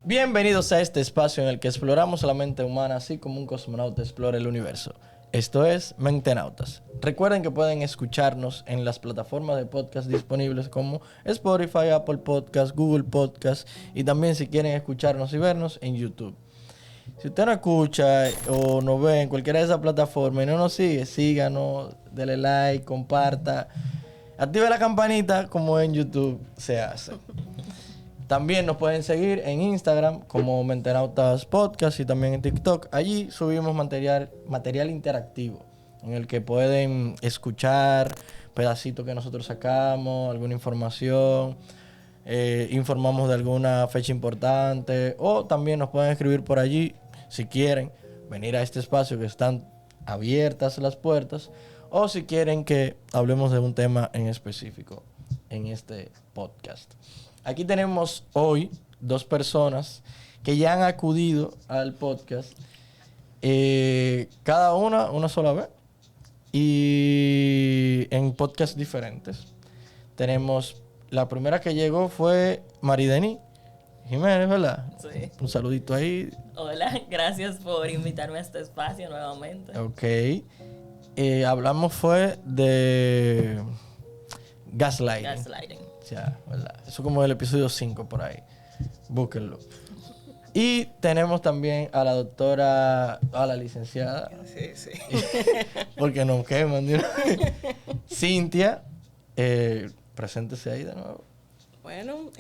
Bienvenidos a este espacio en el que exploramos la mente humana así como un cosmonauta explora el universo. Esto es Mentenautas. Recuerden que pueden escucharnos en las plataformas de podcast disponibles como Spotify, Apple Podcast, Google Podcast y también si quieren escucharnos y vernos en YouTube. Si usted no escucha o nos ve en cualquiera de esas plataformas y no nos sigue, síganos, dele like, comparta, active la campanita como en YouTube se hace. También nos pueden seguir en Instagram como Mentenautas Podcast y también en TikTok. Allí subimos material interactivo en el que pueden escuchar pedacitos que nosotros sacamos, alguna información, informamos de alguna fecha importante o también nos pueden escribir por allí si quieren venir a este espacio que están abiertas las puertas o si quieren que hablemos de un tema en específico en este podcast. Aquí tenemos hoy dos personas que ya han acudido al podcast, cada una sola vez, y en podcasts diferentes. Tenemos, la primera que llegó fue Marideni Jiménez, ¿verdad? Sí. Un saludito ahí. Hola, gracias por invitarme a este espacio nuevamente. Ok. Hablamos fue de gaslighting. Gaslighting. Ya, ¿verdad? Eso como el episodio 5 por ahí. Búsquenlo. Y tenemos también a la doctora, a la licenciada. Sí. Porque nos queman. Cintia, preséntese ahí de nuevo. Bueno,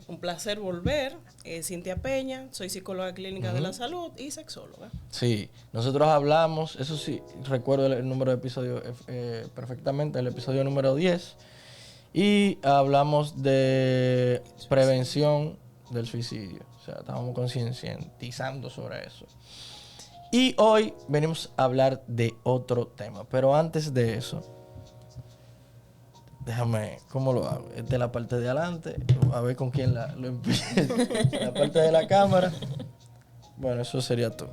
un placer volver. Cintia Peña, soy psicóloga clínica de la salud y sexóloga. Sí, nosotros hablamos, eso sí, recuerdo el número de episodio perfectamente, el episodio número 10. Y hablamos de prevención del suicidio. O sea, estábamos concientizando sobre eso. Y hoy venimos a hablar de otro tema. Pero antes de eso, déjame, ¿cómo lo hago? Esta es la parte de adelante. A ver con quién lo empiezo. La parte de la cámara. Bueno, eso sería tú.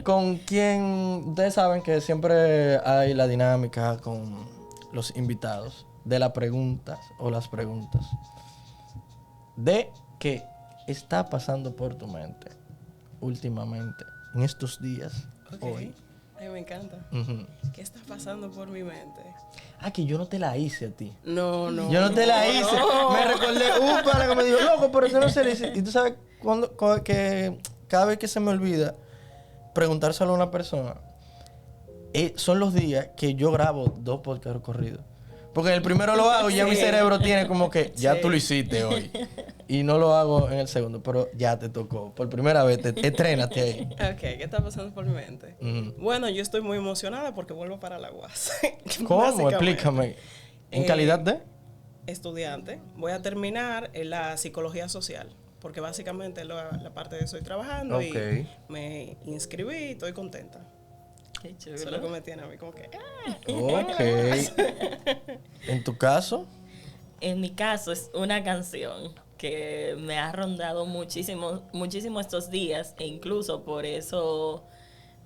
Con quién, ustedes saben que siempre hay la dinámica con los invitados de las preguntas o las preguntas de qué está pasando por tu mente últimamente, en estos días, hoy. Ay, me encanta. Uh-huh. ¿Qué está pasando por mi mente? Ah, que yo no te la hice a ti. No. Yo no te la hice. Me recordé un pana que me dijo, loco, pero eso no se le hice. Y tú sabes que cada vez que se me olvida preguntárselo a una persona, son los días que yo grabo 2 podcasts corridos. Porque en el primero lo hago y ya mi cerebro tiene como que ya tú lo hiciste hoy. Y no lo hago en el segundo, pero ya te tocó. Por primera vez, estrénate ahí. Ok, ¿qué está pasando por mi mente? Uh-huh. Bueno, yo estoy muy emocionada porque vuelvo para la UAS. ¿Cómo? Explícame. ¿En calidad de? Estudiante. Voy a terminar en la psicología social. Porque básicamente la parte de eso estoy trabajando y me inscribí y estoy contenta. Qué chulo. Eso es lo que me tiene a mí como que... Ok. ¿En tu caso? En mi caso es una canción que me ha rondado muchísimo estos días e incluso por eso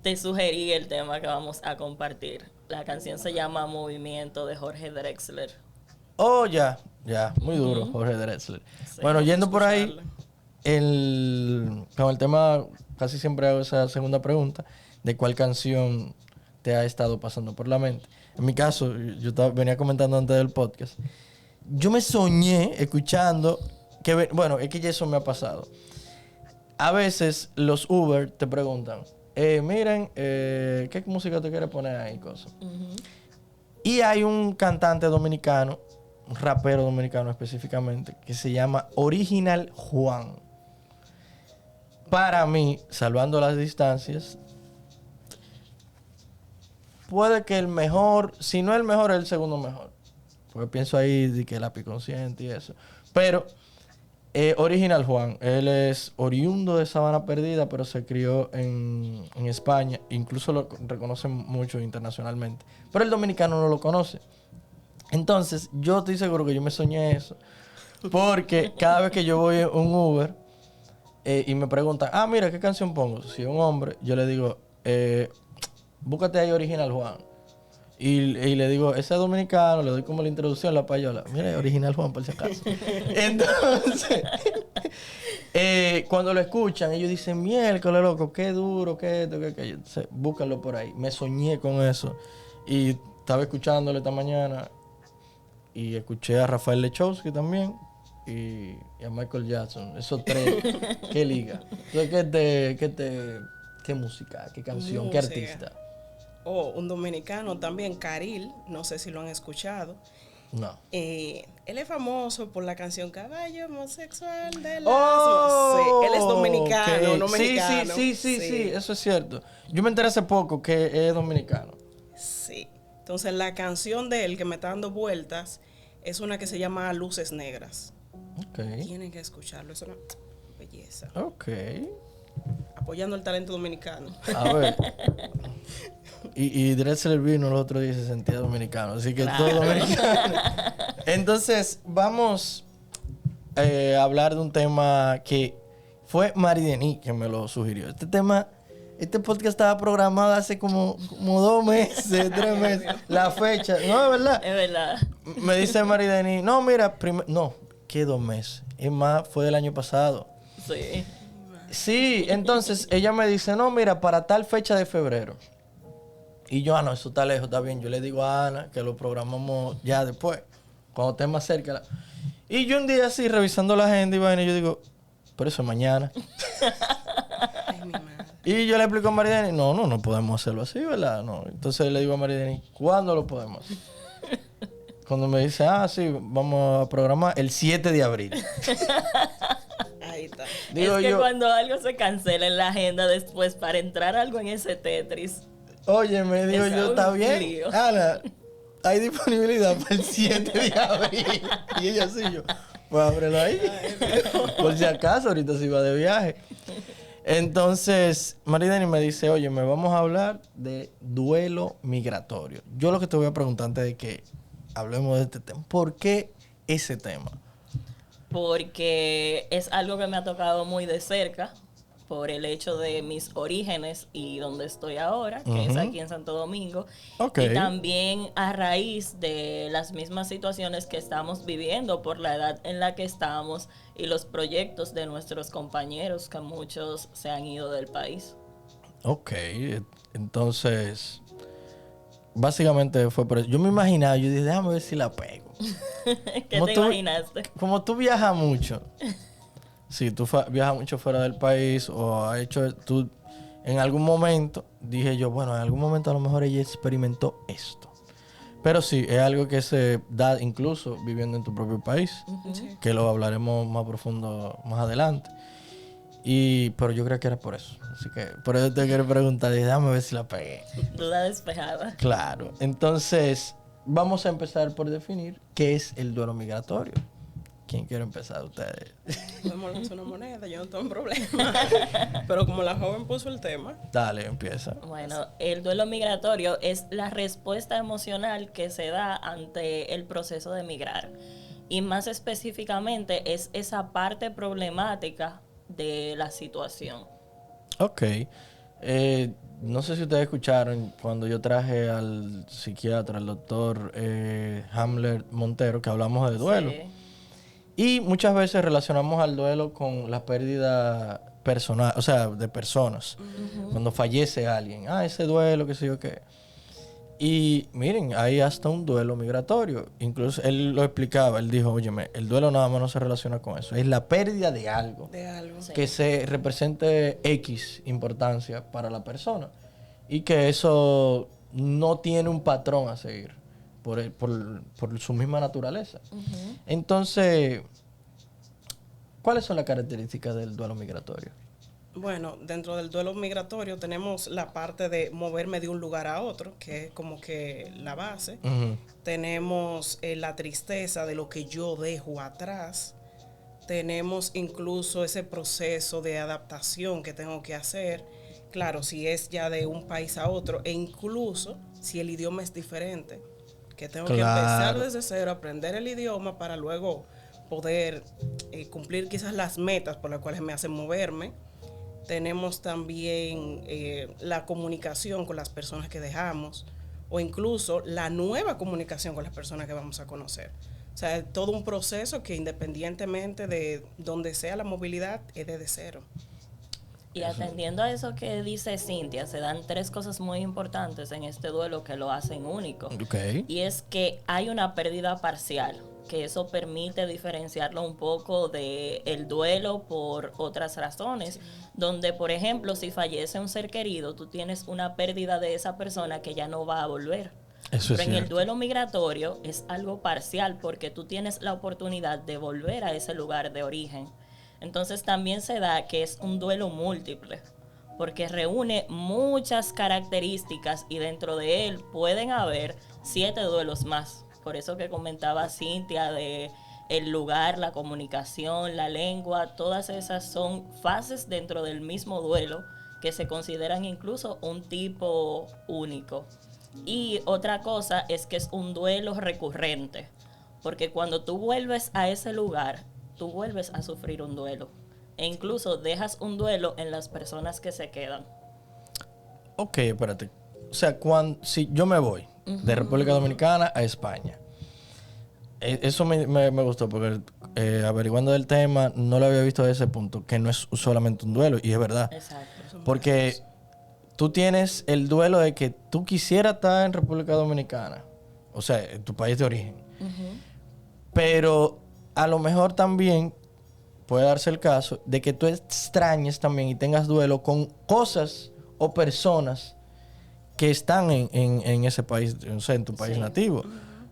te sugerí el tema que vamos a compartir. La canción se llama Movimiento de Jorge Drexler. Oh, ya. Muy duro, Jorge Drexler. Sí, bueno, yendo por ahí, con el tema, casi siempre hago esa segunda pregunta, de cuál canción te ha estado pasando por la mente. En mi caso, venía comentando antes del podcast, yo me soñé escuchando, bueno, es que ya eso me ha pasado. A veces los Uber te preguntan, miren, ¿qué música te quieres poner ahí? Cosas. Uh-huh. Y hay un cantante dominicano, un rapero dominicano específicamente, que se llama Original Juan. Para mí, salvando las distancias, puede que el mejor, si no el mejor, el segundo mejor. Porque pienso ahí de que lápiz consciente y eso. Pero, Original Juan, él es oriundo de Sabana Perdida, pero se crió en España. Incluso lo reconocen mucho internacionalmente. Pero el dominicano no lo conoce. Entonces, yo estoy seguro que yo me soñé eso. Porque cada vez que yo voy a un Uber y me preguntan, mira, ¿qué canción pongo? Si es un hombre, yo le digo, búscate ahí Original Juan. Y le digo, ese es dominicano, le doy como la introducción, la payola. Mire, original Juan, por si acaso. Entonces, cuando lo escuchan, ellos dicen, miércoles, loco, qué duro, qué esto, qué aquello. Entonces, búscalo por ahí. Me soñé con eso. Y estaba escuchándolo esta mañana. Y escuché a Rafael Lechowski también. Y a Michael Jackson. Esos tres, qué liga. Entonces, ¿qué música? ¿Qué canción? ¿Qué artista? Un dominicano también, Karil, no sé si lo han escuchado. No. Él es famoso por la canción Caballo Homosexual de Oh, sí, él es dominicano, okay. no mexicano. Sí, eso es cierto. Yo me enteré hace poco que es dominicano. Sí. Entonces la canción de él que me está dando vueltas es una que se llama Luces Negras. Okay. Tienen que escucharlo, es una belleza. Ok. Apoyando el talento dominicano. A ver. Y Drexler vino el otro día y se sentía dominicano. Así que Claro. todo dominicano. Entonces, vamos a hablar de un tema que fue Mari Denis que me lo sugirió. Este podcast estaba programado hace como 2 meses, 3 meses. La fecha, no, es verdad. Es verdad. Me dice Mari Denis, no, mira, no, ¿qué 2 meses? Es más, fue del año pasado. Sí. Sí, entonces ella me dice, no, mira, para tal fecha de febrero. Y yo, no, eso está lejos, está bien. Yo le digo a Ana que lo programamos ya después, cuando esté más cerca. Y yo un día así, revisando la agenda y vaina, yo digo, pero eso es mañana. Ay, mi madre. Y yo le explico a Marideni, no podemos hacerlo así, ¿verdad? No. Entonces le digo a Marideni, ¿cuándo lo podemos hacer? Cuando me dice, sí, vamos a programar el 7 de abril. Ahí está. Digo es que yo, cuando algo se cancela en la agenda después para entrar algo en ese Tetris. oye, me digo Es yo, un ¿está bien? lío. Ana, hay disponibilidad para el 7 de abril. Y ella sí, yo, pues ábrelo ahí. Por si acaso, ahorita se iba de viaje. Entonces, Marideni me dice, oye, me vamos a hablar de duelo migratorio. Yo lo que te voy a preguntar antes de que hablemos de este tema, ¿por qué ese tema? Porque es algo que me ha tocado muy de cerca por el hecho de mis orígenes y donde estoy ahora, que es aquí en Santo Domingo. Ok. Y también a raíz de las mismas situaciones que estamos viviendo por la edad en la que estamos y los proyectos de nuestros compañeros, que muchos se han ido del país. Ok, entonces, básicamente fue por eso. Yo me imaginaba, yo dije, déjame ver si la pego. ¿Qué ¿Cómo te tú- imaginaste? Como tú viajas mucho, si tú viajas mucho fuera del país o has hecho, tú en algún momento, dije yo, bueno, en algún momento a lo mejor ella experimentó esto. Pero sí, es algo que se da incluso viviendo en tu propio país, que lo hablaremos más profundo más adelante. Pero yo creo que era por eso. Así que por eso te quiero preguntar, dije, déjame ver si la pegué. Duda despejada. Claro. Entonces, vamos a empezar por definir qué es el duelo migratorio. ¿Quién quiere empezar? Ustedes. Podemos lanzar una moneda, yo no tengo problema. Pero como la joven puso el tema, Dale, empieza. Bueno, el duelo migratorio es la respuesta emocional que se da ante el proceso de migrar. Y más específicamente es esa parte problemática de la situación. Ok. No sé si ustedes escucharon cuando yo traje al psiquiatra, al doctor Hamler Montero, que hablamos de duelo. Sí. Y muchas veces relacionamos al duelo con la pérdida personal, o sea, de personas. Cuando fallece alguien. Ese duelo, qué sé yo qué. Y miren, hay hasta un duelo migratorio. Incluso él lo explicaba, él dijo, óyeme, el duelo nada más no se relaciona con eso. Es la pérdida de algo de algo. Sí. que se represente X importancia para la persona. Y que eso no tiene un patrón a seguir por su misma naturaleza. Entonces, ¿cuáles son las características del duelo migratorio? Bueno, dentro del duelo migratorio tenemos la parte de moverme de un lugar a otro, que es como que la base. Tenemos la tristeza de lo que yo dejo atrás. Tenemos incluso ese proceso de adaptación que tengo que hacer. Claro, si es ya de un país a otro, e incluso si el idioma es diferente, que tengo que empezar desde cero, aprender el idioma para luego poder cumplir quizás las metas por las cuales me hacen moverme. Tenemos también la comunicación con las personas que dejamos, o incluso la nueva comunicación con las personas que vamos a conocer. O sea, es todo un proceso que independientemente de donde sea la movilidad, es desde cero. Y atendiendo a eso que dice Cintia, se dan 3 cosas muy importantes en este duelo que lo hacen único. Okay. Y es que hay una pérdida parcial, que eso permite diferenciarlo un poco del duelo por otras razones, donde, por ejemplo, si fallece un ser querido, tú tienes una pérdida de esa persona que ya no va a volver. Eso Pero es en el cierto. duelo migratorio es algo parcial porque tú tienes la oportunidad de volver a ese lugar de origen. Entonces también se da que es un duelo múltiple, porque reúne muchas características y dentro de él pueden haber 7 duelos más. Por eso que comentaba Cintia de el lugar, la comunicación, la lengua, todas esas son fases dentro del mismo duelo que se consideran incluso un tipo único. Y otra cosa es que es un duelo recurrente, porque cuando tú vuelves a ese lugar, tú vuelves a sufrir un duelo. E incluso dejas un duelo en las personas que se quedan. Ok, espérate. O sea, si yo me voy de República Dominicana a España, eso me gustó porque averiguando del tema no lo había visto de ese punto, que no es solamente un duelo, y es verdad. Exacto. Porque tú tienes el duelo de que tú quisieras estar en República Dominicana, o sea, en tu país de origen, pero a lo mejor también puede darse el caso de que tú extrañes también y tengas duelo con cosas o personas que están en ese país, o sea, en tu país nativo.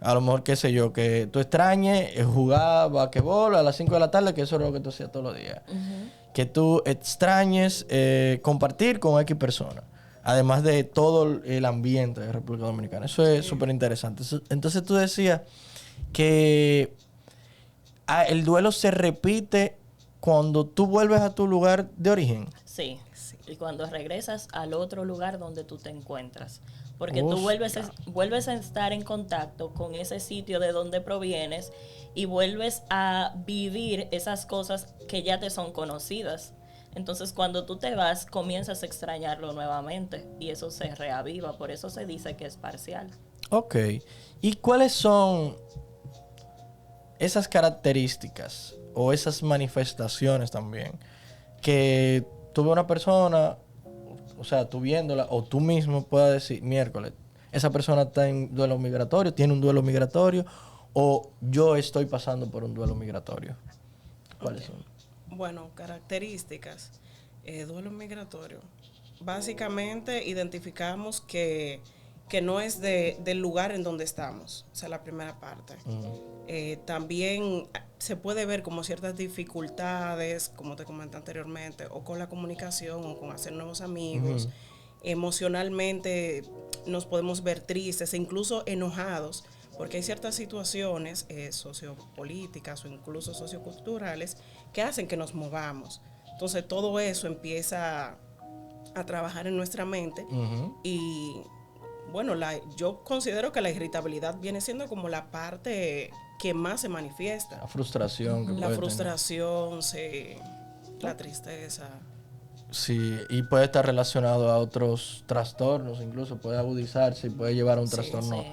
A lo mejor, qué sé yo, que tú extrañes jugar basquetbol a las 5 de la tarde, que eso era lo que tú hacías todos los días. Que tú extrañes compartir con X personas. Además de todo el ambiente de República Dominicana. Eso es súper interesante. Entonces tú decías que el duelo se repite cuando tú vuelves a tu lugar de origen. Sí. Y cuando regresas al otro lugar donde tú te encuentras. Porque tú vuelves a estar en contacto con ese sitio de donde provienes y vuelves a vivir esas cosas que ya te son conocidas. Entonces, cuando tú te vas, comienzas a extrañarlo nuevamente y eso se reaviva. Por eso se dice que es parcial. Ok. ¿Y cuáles son esas características o esas manifestaciones también que tuve una persona, o sea, tú viéndola o tú mismo puedas decir, miércoles, esa persona está en duelo migratorio, tiene un duelo migratorio o yo estoy pasando por un duelo migratorio? ¿Cuáles son? Bueno, características. Duelo migratorio. Básicamente identificamos que no es del lugar en donde estamos. Esa es la primera parte. También se puede ver como ciertas dificultades, como te comenté anteriormente, o con la comunicación, o con hacer nuevos amigos. Emocionalmente nos podemos ver tristes e incluso enojados, porque hay ciertas situaciones sociopolíticas o incluso socioculturales que hacen que nos movamos. Entonces todo eso empieza a trabajar en nuestra mente y bueno, yo considero que la irritabilidad viene siendo como la parte que más se manifiesta. La frustración. La frustración, sí, la tristeza. Sí, y puede estar relacionado a otros trastornos, incluso puede agudizarse y puede llevar a un trastorno. Sí.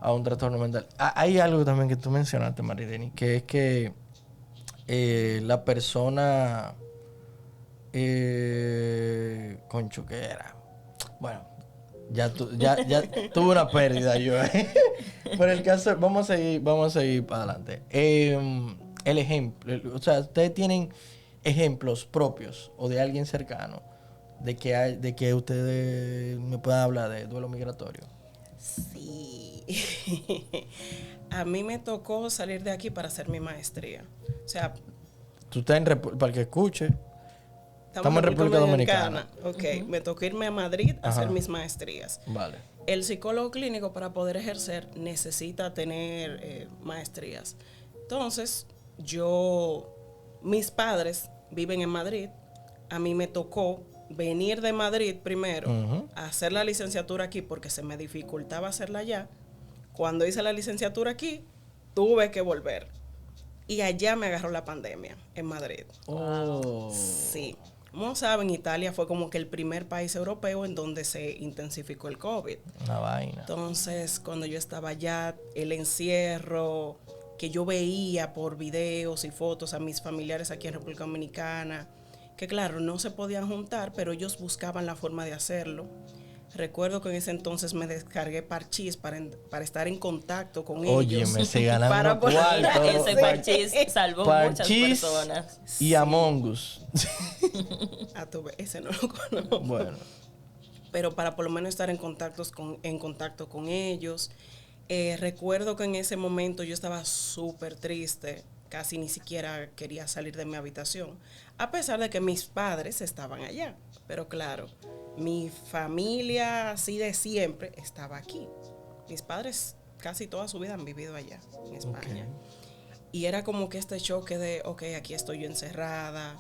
A un trastorno mental. Hay algo también que tú mencionaste, Marileni, que es que la persona concho, ¿qué era? Bueno, ya tuve una pérdida yo. Pero el caso, vamos a seguir para adelante. El ejemplo, o sea, ustedes tienen ejemplos propios o de alguien cercano de que ustedes me puedan hablar de duelo migratorio. Sí. A mí me tocó salir de aquí para hacer mi maestría. O sea, Tú estás para el que escuche. Estamos en República Dominicana. Ok, me tocó irme a Madrid a hacer mis maestrías. Vale. El psicólogo clínico para poder ejercer necesita tener maestrías. Entonces, mis padres viven en Madrid. A mí me tocó venir de Madrid primero a hacer la licenciatura aquí porque se me dificultaba hacerla allá. Cuando hice la licenciatura aquí, tuve que volver. Y allá me agarró la pandemia, en Madrid. Oh. Sí. Como saben, Italia fue como que el primer país europeo en donde se intensificó el COVID. Una vaina. Entonces, cuando yo estaba allá, el encierro que yo veía por videos y fotos a mis familiares aquí en República Dominicana, que claro, no se podían juntar, pero ellos buscaban la forma de hacerlo. Recuerdo que en ese entonces me descargué Parchís para estar en contacto con ellos. Óyeme, se ganaron Para unos poder- cuartos. Ese Parchís salvó muchas Parchís personas. y Among Us. Ese no lo conozco. Bueno. Pero para por lo menos estar en contacto con ellos. Recuerdo que en ese momento yo estaba súper triste, casi ni siquiera quería salir de mi habitación, a pesar de que mis padres estaban allá. Pero claro, mi familia así de siempre estaba aquí. Mis padres casi toda su vida han vivido allá, en España. Y era como que este choque de, ok, aquí estoy yo encerrada,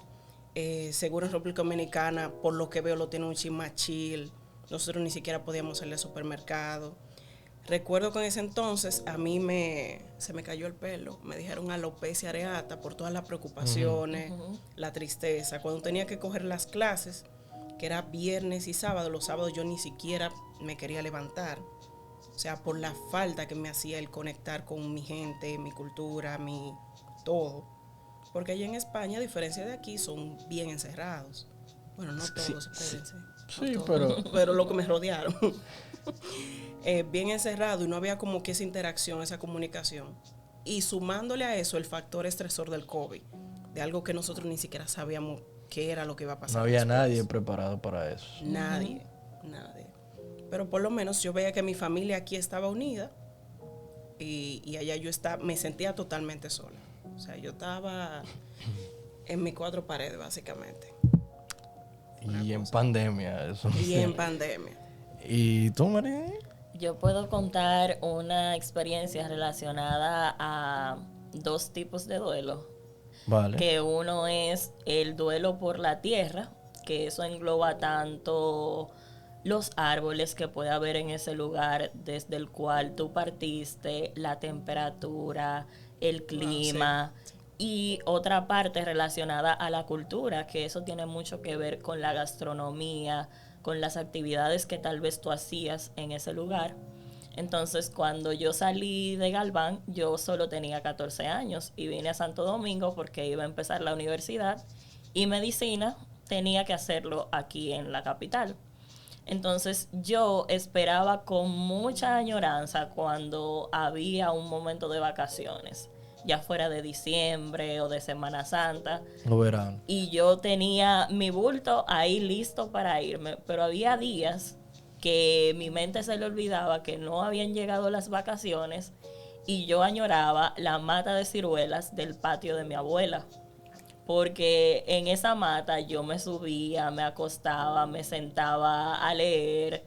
seguro en República Dominicana, por lo que veo, lo tiene un chin más chill. Nosotros ni siquiera podíamos salir al supermercado. Recuerdo que en ese entonces a mí se me cayó el pelo. Me dijeron alopecia areata por todas las preocupaciones, la tristeza. Cuando tenía que coger las clases, que era viernes y sábado, los sábados yo ni siquiera me quería levantar. O sea, por la falta que me hacía el conectar con mi gente, mi cultura, mi todo. Porque allá en España, a diferencia de aquí, son bien encerrados. Bueno, no todos, espérense. Sí, Pero lo que me rodearon. Bien encerrado y no había como que esa interacción, esa comunicación. Y sumándole a eso el factor estresor del COVID, de algo que nosotros ni siquiera sabíamos qué era lo que iba a pasar. No había después. nadie preparado para eso. Nadie. Pero por lo menos yo veía que mi familia aquí estaba unida y allá yo me sentía totalmente sola. O sea, yo estaba en mis cuatro paredes, básicamente. Y en pandemia, eso. Y en pandemia. ¿Y tú, María? Yo puedo contar una experiencia relacionada a dos tipos de duelo. Vale. Que uno es el duelo por la tierra, que eso engloba tanto los árboles que puede haber en ese lugar desde el cual tú partiste, la temperatura, el clima, y otra parte relacionada a la cultura, que eso tiene mucho que ver con la gastronomía, con las actividades que tal vez tú hacías en ese lugar. Entonces, cuando yo salí de Galván, yo solo tenía 14 años y vine a Santo Domingo porque iba a empezar la universidad y medicina tenía que hacerlo aquí en la capital. Entonces, yo esperaba con mucha añoranza cuando había un momento de vacaciones, ya fuera de diciembre o de Semana Santa. O verano. Y yo tenía mi bulto ahí listo para irme, pero había días que mi mente se le olvidaba que no habían llegado las vacaciones y yo añoraba la mata de ciruelas del patio de mi abuela. Porque en esa mata yo me subía, me acostaba, me sentaba a leer,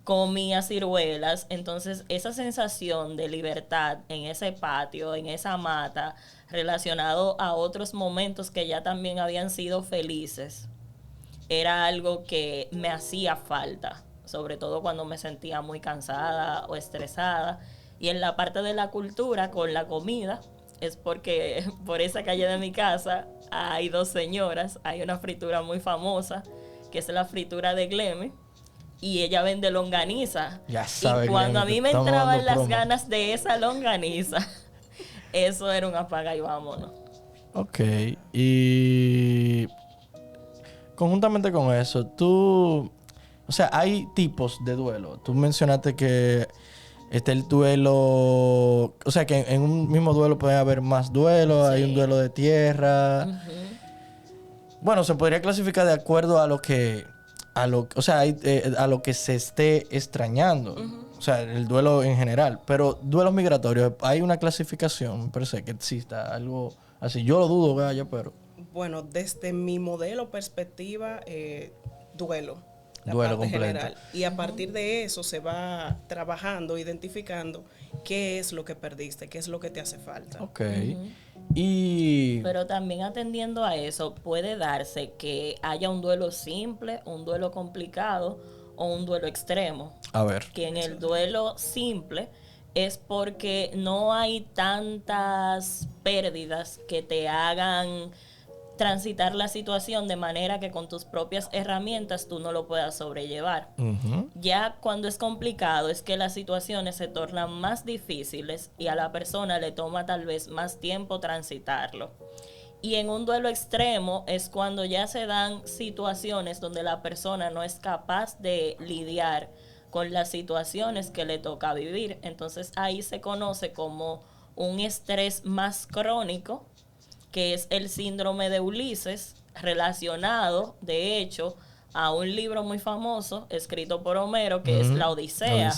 comía ciruelas. Entonces esa sensación de libertad en ese patio, en esa mata, relacionado a otros momentos que ya también habían sido felices, era algo que me hacía falta, sobre todo cuando me sentía muy cansada o estresada. Y en la parte de la cultura, con la comida, es porque por esa calle de mi casa hay dos señoras, hay una fritura muy famosa, que es la fritura de Gleme, y ella vende longaniza. Ya sabe, y cuando Gleme, a mí te me estamos entraban dando las promo. ganas de esa longaniza, eso era un apaga y vámonos. Ok. Y conjuntamente con eso, tú... O sea, hay tipos de duelo. Tú mencionaste que está el duelo... O sea, que en un mismo duelo puede haber más duelos. Sí. Hay un duelo de tierra. Bueno, se podría clasificar de acuerdo a lo que... o sea, a lo que se esté extrañando. O sea, el duelo en general. Pero duelos migratorios, hay una clasificación, per se, que exista algo así. Yo lo dudo, Gaya, pero... Bueno, desde mi modelo perspectiva, duelo. La Duelo parte completo. general. Y a partir de eso se va trabajando, identificando qué es lo que perdiste, qué es lo que te hace falta. Ok. Y... Pero también atendiendo a eso, puede darse que haya un duelo simple, un duelo complicado o un duelo extremo. A ver. Que en el duelo simple es porque no hay tantas pérdidas que te hagan transitar la situación de manera que con tus propias herramientas tú no lo puedas sobrellevar. Ya cuando es complicado es que las situaciones se tornan más difíciles y a la persona le toma tal vez más tiempo transitarlo. Y en un duelo extremo es cuando ya se dan situaciones donde la persona no es capaz de lidiar con las situaciones que le toca vivir. Entonces ahí se conoce como un estrés más crónico, que es el síndrome de Ulises, relacionado, de hecho, a un libro muy famoso escrito por Homero, que es La Odisea.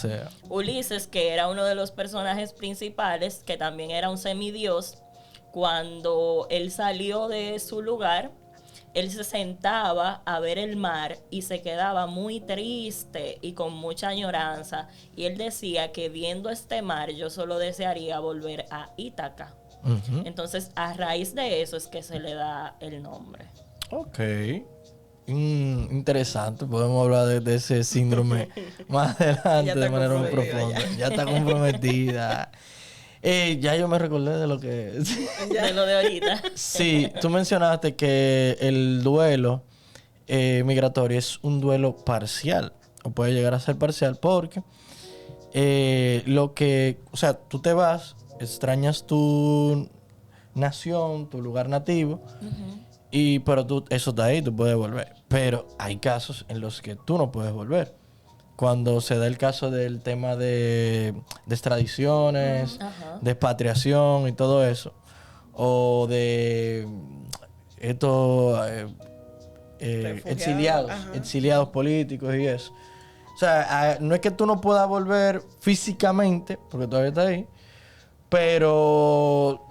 Ulises, que era uno de los personajes principales, que también era un semidios, cuando él salió de su lugar, él se sentaba a ver el mar y se quedaba muy triste y con mucha añoranza. Y él decía que viendo este mar yo solo desearía volver a Ítaca. Entonces, a raíz de eso es que se le da el nombre. Ok. Interesante. Podemos hablar de ese síndrome más adelante de manera muy profunda. Ya está comprometida. Ya yo me recordé de lo que... de lo de ahorita. Sí, tú mencionaste que el duelo migratorio es un duelo parcial. O puede llegar a ser parcial porque o sea, tú te vas, extrañas tu nación, tu lugar nativo, pero eso está ahí, tú puedes volver. Pero hay casos en los que tú no puedes volver. Cuando se da el caso del tema de extradiciones, de expatriación y todo eso, o de estos exiliados políticos y eso. O sea, no es que tú no puedas volver físicamente, porque todavía está ahí, pero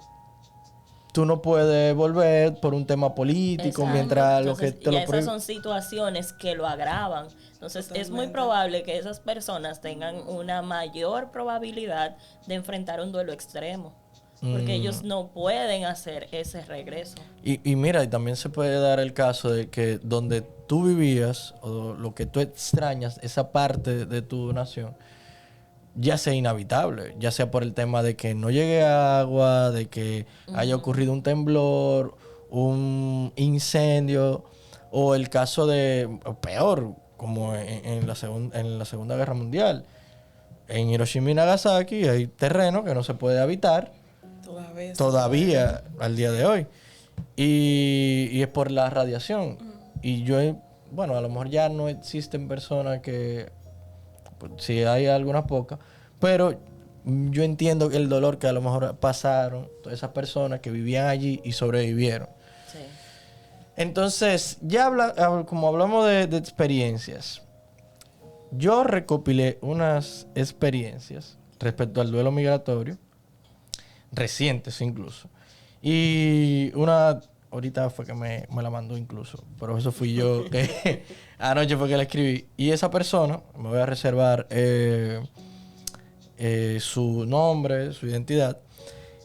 tú no puedes volver por un tema político. Exacto. Mientras entonces, lo que te lo esas son situaciones que lo agravan. Entonces es muy probable que esas personas tengan una mayor probabilidad de enfrentar un duelo extremo, porque ellos no pueden hacer ese regreso. Y mira, y también se puede dar el caso de que donde tú vivías o lo que tú extrañas, esa parte de tu nación, ya sea inhabitable, ya sea por el tema de que no llegue agua, de que haya ocurrido un temblor, un incendio, o el caso de, o peor, como en la Segunda Guerra Mundial. En Hiroshima y Nagasaki hay terreno que no se puede habitar todavía al día de hoy. Y es por la radiación. Y bueno, a lo mejor ya no existen personas que... Sí hay algunas pocas, pero yo entiendo el dolor que a lo mejor pasaron todas esas personas que vivían allí y sobrevivieron. Sí. Entonces, como hablamos de experiencias, yo recopilé unas experiencias respecto al duelo migratorio, recientes incluso, y ahorita fue que me la mandó incluso, pero eso fui yo que anoche fue que la escribí. Y esa persona, me voy a reservar su nombre, su identidad,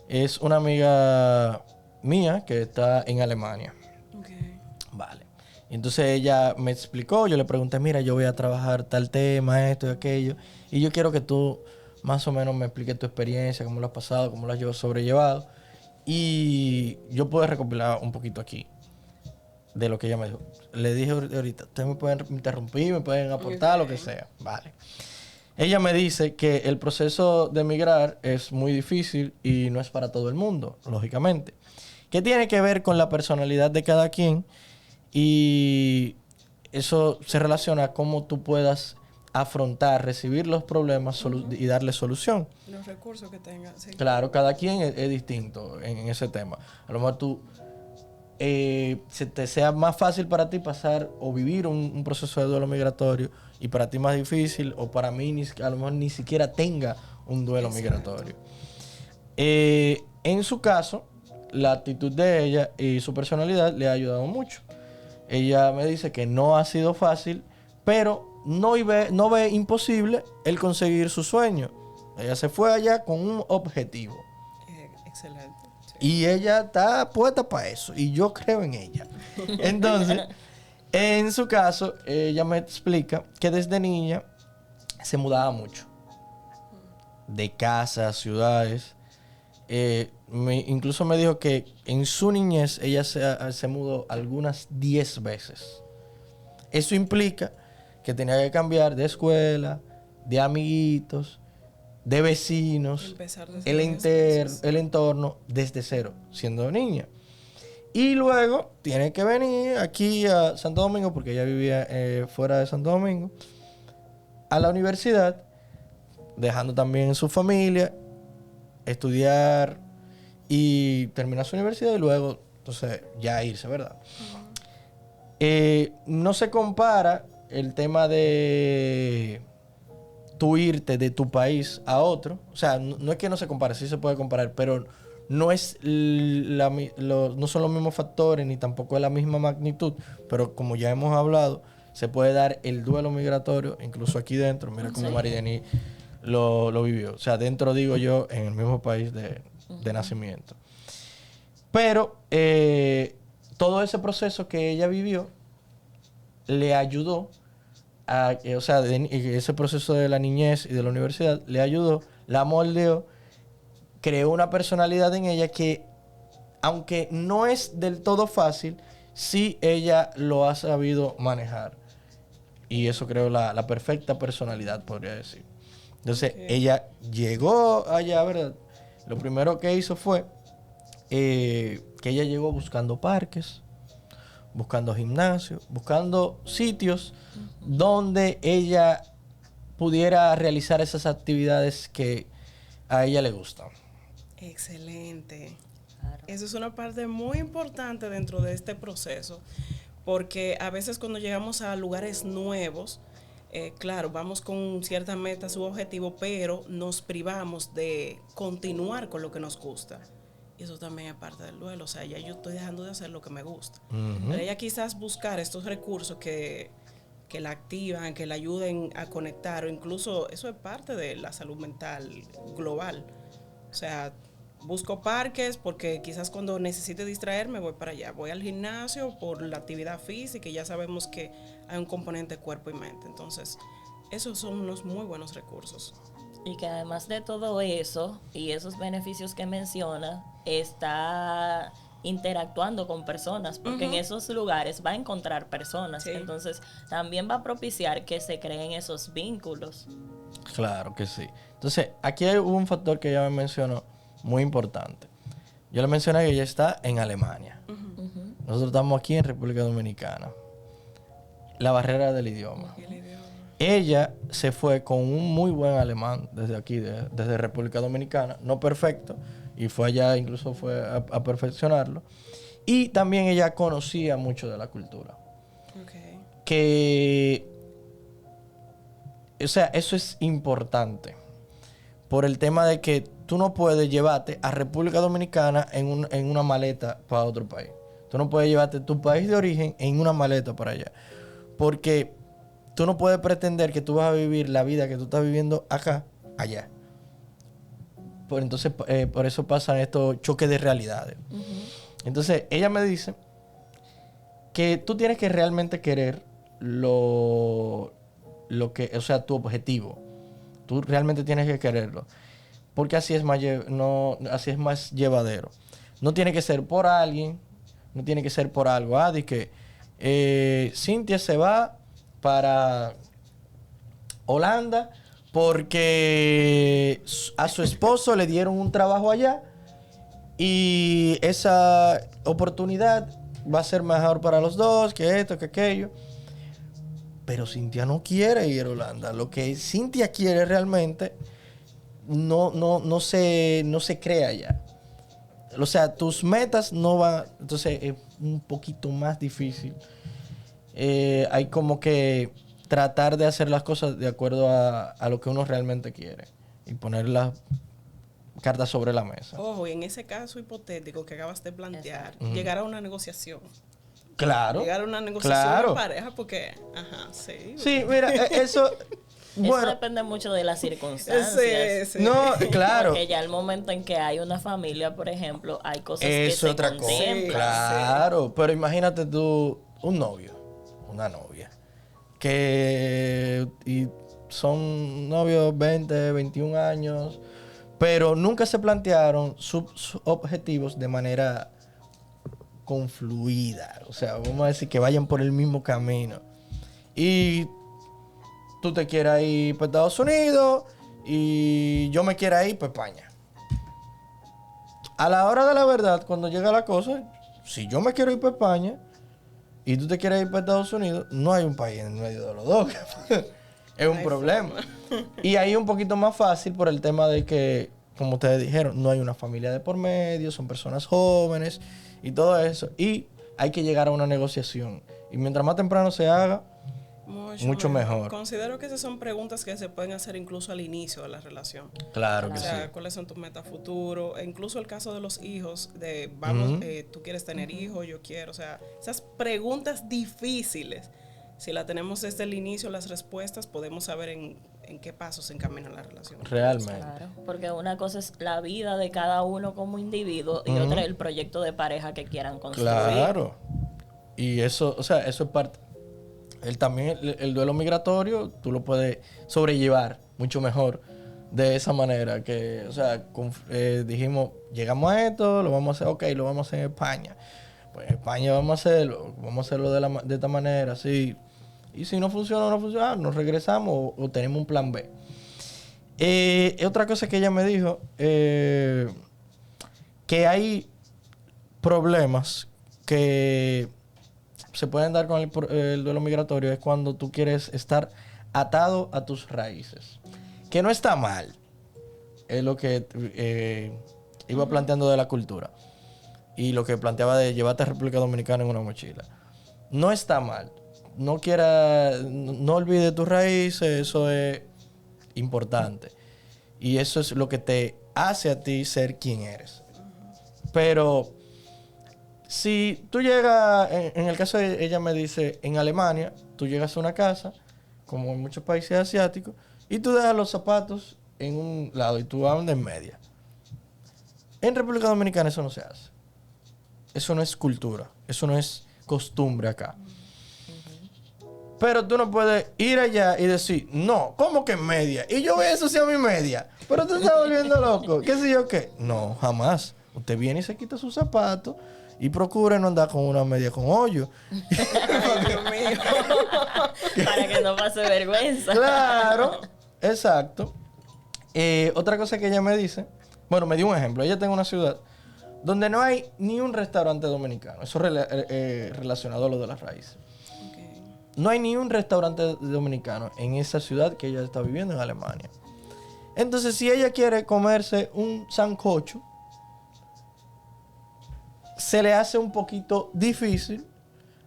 es una amiga mía que está en Alemania. Okay. Vale. Y entonces ella me explicó, yo le pregunté, mira, yo voy a trabajar tal tema, esto y aquello, y yo quiero que tú más o menos me expliques tu experiencia, cómo lo has pasado, cómo lo has sobrellevado. Y yo puedo recopilar un poquito aquí de lo que ella me dijo. Le dije ahorita, ustedes me pueden interrumpir, me pueden aportar, lo que sea. Vale. Ella me dice que el proceso de emigrar es muy difícil y no es para todo el mundo, lógicamente. Que tiene que ver con la personalidad de cada quien y eso se relaciona a cómo tú puedas afrontar, recibir los problemas y darle solución. Los recursos que tengan. Sí. Claro, cada quien es distinto en ese tema. A lo mejor tú se te sea más fácil para ti pasar o vivir un proceso de duelo migratorio y para ti más difícil, o para mí a lo mejor ni siquiera tenga un duelo migratorio. En su caso, la actitud de ella y su personalidad le ha ayudado mucho. Ella me dice que no ha sido fácil, pero no ve imposible el conseguir su sueño. Ella se fue allá con un objetivo. Excelente. Sí. Y ella está puesta para eso. Y yo creo en ella. Entonces, en su caso, ella me explica que desde niña se mudaba mucho. De casas, ciudades. incluso me dijo que en su niñez ella se mudó algunas 10 veces. Eso implica que tenía que cambiar de escuela, de amiguitos, de vecinos, el entorno desde cero, siendo niña. Y luego tiene que venir aquí a Santo Domingo, porque ella vivía fuera de Santo Domingo, a la universidad, dejando también su familia, estudiar y terminar su universidad y luego, entonces, ya irse, ¿verdad? No se compara el tema de tú irte de tu país a otro. O sea, no es que no se compare, sí se puede comparar, pero no es no son los mismos factores ni tampoco es la misma magnitud. Pero como ya hemos hablado, se puede dar el duelo migratorio, incluso aquí dentro. Mira cómo Marideni lo vivió. O sea, dentro, digo yo, en el mismo país de nacimiento. Pero todo ese proceso que ella vivió le ayudó o sea, ese proceso de la niñez y de la universidad le ayudó, la moldeó, creó una personalidad en ella que, aunque no es del todo fácil, sí ella lo ha sabido manejar. Y eso creó la perfecta personalidad, podría decir. Entonces, ella llegó allá, ¿verdad? Lo primero que hizo fue que ella llegó buscando parques, buscando gimnasios, buscando sitios donde ella pudiera realizar esas actividades que a ella le gustan. Excelente. Claro. Eso es una parte muy importante dentro de este proceso, porque a veces cuando llegamos a lugares nuevos, claro, vamos con ciertas metas u objetivos, pero nos privamos de continuar con lo que nos gusta. Y eso también es parte del duelo. O sea, ya yo estoy dejando de hacer lo que me gusta. Pero ella quizás buscar estos recursos que la activan, que la ayuden a conectar, o incluso eso es parte de la salud mental global. O sea, busco parques porque quizás cuando necesite distraerme voy para allá. Voy al gimnasio por la actividad física y ya sabemos que hay un componente cuerpo y mente. Entonces, esos son unos muy buenos recursos. Y que además de todo eso y esos beneficios que menciona, está interactuando con personas, porque en esos lugares va a encontrar personas. Sí. Entonces, también va a propiciar que se creen esos vínculos. Claro que sí. Entonces, aquí hay un factor que ella me mencionó muy importante. Yo le mencioné que ella está en Alemania. Nosotros estamos aquí en República Dominicana. La barrera del idioma. Ella se fue con un muy buen alemán desde aquí, desde República Dominicana, no perfecto, y fue allá, incluso fue a perfeccionarlo. Y también ella conocía mucho de la cultura. Okay. Que, o sea, eso es importante por el tema de que tú no puedes llevarte a República Dominicana en una maleta para otro país. Tú no puedes llevarte tu país de origen en una maleta para allá. Porque tú no puedes pretender que tú vas a vivir la vida que tú estás viviendo acá, allá. Entonces, por eso pasan estos choques de realidades. Entonces, ella me dice que tú tienes que realmente querer lo que, o sea, tu objetivo. Tú realmente tienes que quererlo. Porque así es así es más llevadero. No tiene que ser por alguien, no tiene que ser por algo. De que Cintia se va para Holanda porque a su esposo le dieron un trabajo allá y esa oportunidad va a ser mejor para los dos, que esto, que aquello. Pero Cintia no quiere ir a Holanda. Lo que Cintia quiere realmente no se crea ya. O sea, tus metas no van. Entonces es un poquito más difícil. Hay como que tratar de hacer las cosas de acuerdo a lo que uno realmente quiere y poner las cartas sobre la mesa. Ojo, en ese caso hipotético que acabas de plantear, llegar a una negociación. Claro. Llegar a una negociación de pareja porque, sí. Sí, mira, eso... Bueno, eso depende mucho de las circunstancias. Sí. No, claro. Porque ya el momento en que hay una familia, por ejemplo, hay cosas que se otra contemplan. Cosa. Claro, pero imagínate tú, un novio, una novia, y son novios 20, 21 años, pero nunca se plantearon sus objetivos de manera confluida. O sea, vamos a decir que vayan por el mismo camino. Y tú te quieras ir para Estados Unidos y yo me quiera ir para España. A la hora de la verdad, cuando llega la cosa, si yo me quiero ir para España y tú te quieres ir para Estados Unidos, no hay un país en medio de los dos. Es un problema. Y ahí es un poquito más fácil por el tema de que, como ustedes dijeron, no hay una familia de por medio, son personas jóvenes y todo eso. Y hay que llegar a una negociación. Y mientras más temprano se haga, mucho mejor. Considero que esas son preguntas que se pueden hacer incluso al inicio de la relación. Claro que O sí. sea, ¿cuáles son tus metas futuro? E incluso el caso de los hijos, de tú quieres tener hijos, yo quiero. O sea, esas preguntas difíciles, si las tenemos desde el inicio, las respuestas, podemos saber en qué pasos se encamina la relación. Realmente. Claro, porque una cosa es la vida de cada uno como individuo y otra es el proyecto de pareja que quieran construir. Claro. Y eso, o sea, eso es parte. También el duelo migratorio, tú lo puedes sobrellevar mucho mejor de esa manera. Que, o sea, dijimos, llegamos a esto, lo vamos a hacer, ok, lo vamos a hacer en España. Pues en España vamos a hacerlo de esta manera, así. Y si no funciona, nos regresamos o tenemos un plan B. Otra cosa que ella me dijo, que hay problemas que se pueden dar con el duelo migratorio, es cuando tú quieres estar atado a tus raíces. Que no está mal. Es lo que iba planteando de la cultura. Y lo que planteaba de llevarte a República Dominicana en una mochila. No está mal. No olvides tus raíces, eso es importante. Y eso es lo que te hace a ti ser quien eres. Pero si tú llegas, en el caso de ella me dice, en Alemania, tú llegas a una casa, como en muchos países asiáticos, y tú dejas los zapatos en un lado y tú andas en media. En República Dominicana eso no se hace. Eso no es cultura, eso no es costumbre acá. Pero tú no puedes ir allá y decir, no, ¿cómo que en media? Y yo voy a ensuciar mi media. Pero te estás volviendo loco. ¿Qué sé yo qué? No, jamás. Usted viene y se quita sus zapatos y procura no andar con una media con hoyo. Ay, Dios mío. Para que no pase vergüenza. Claro, exacto. Otra cosa que ella me dice, bueno, me dio un ejemplo. Ella está en una ciudad donde no hay ni un restaurante dominicano. Eso relacionado a lo de las raíces. No hay ni un restaurante dominicano en esa ciudad que ella está viviendo en Alemania. Entonces, si ella quiere comerse un sancocho, se le hace un poquito difícil.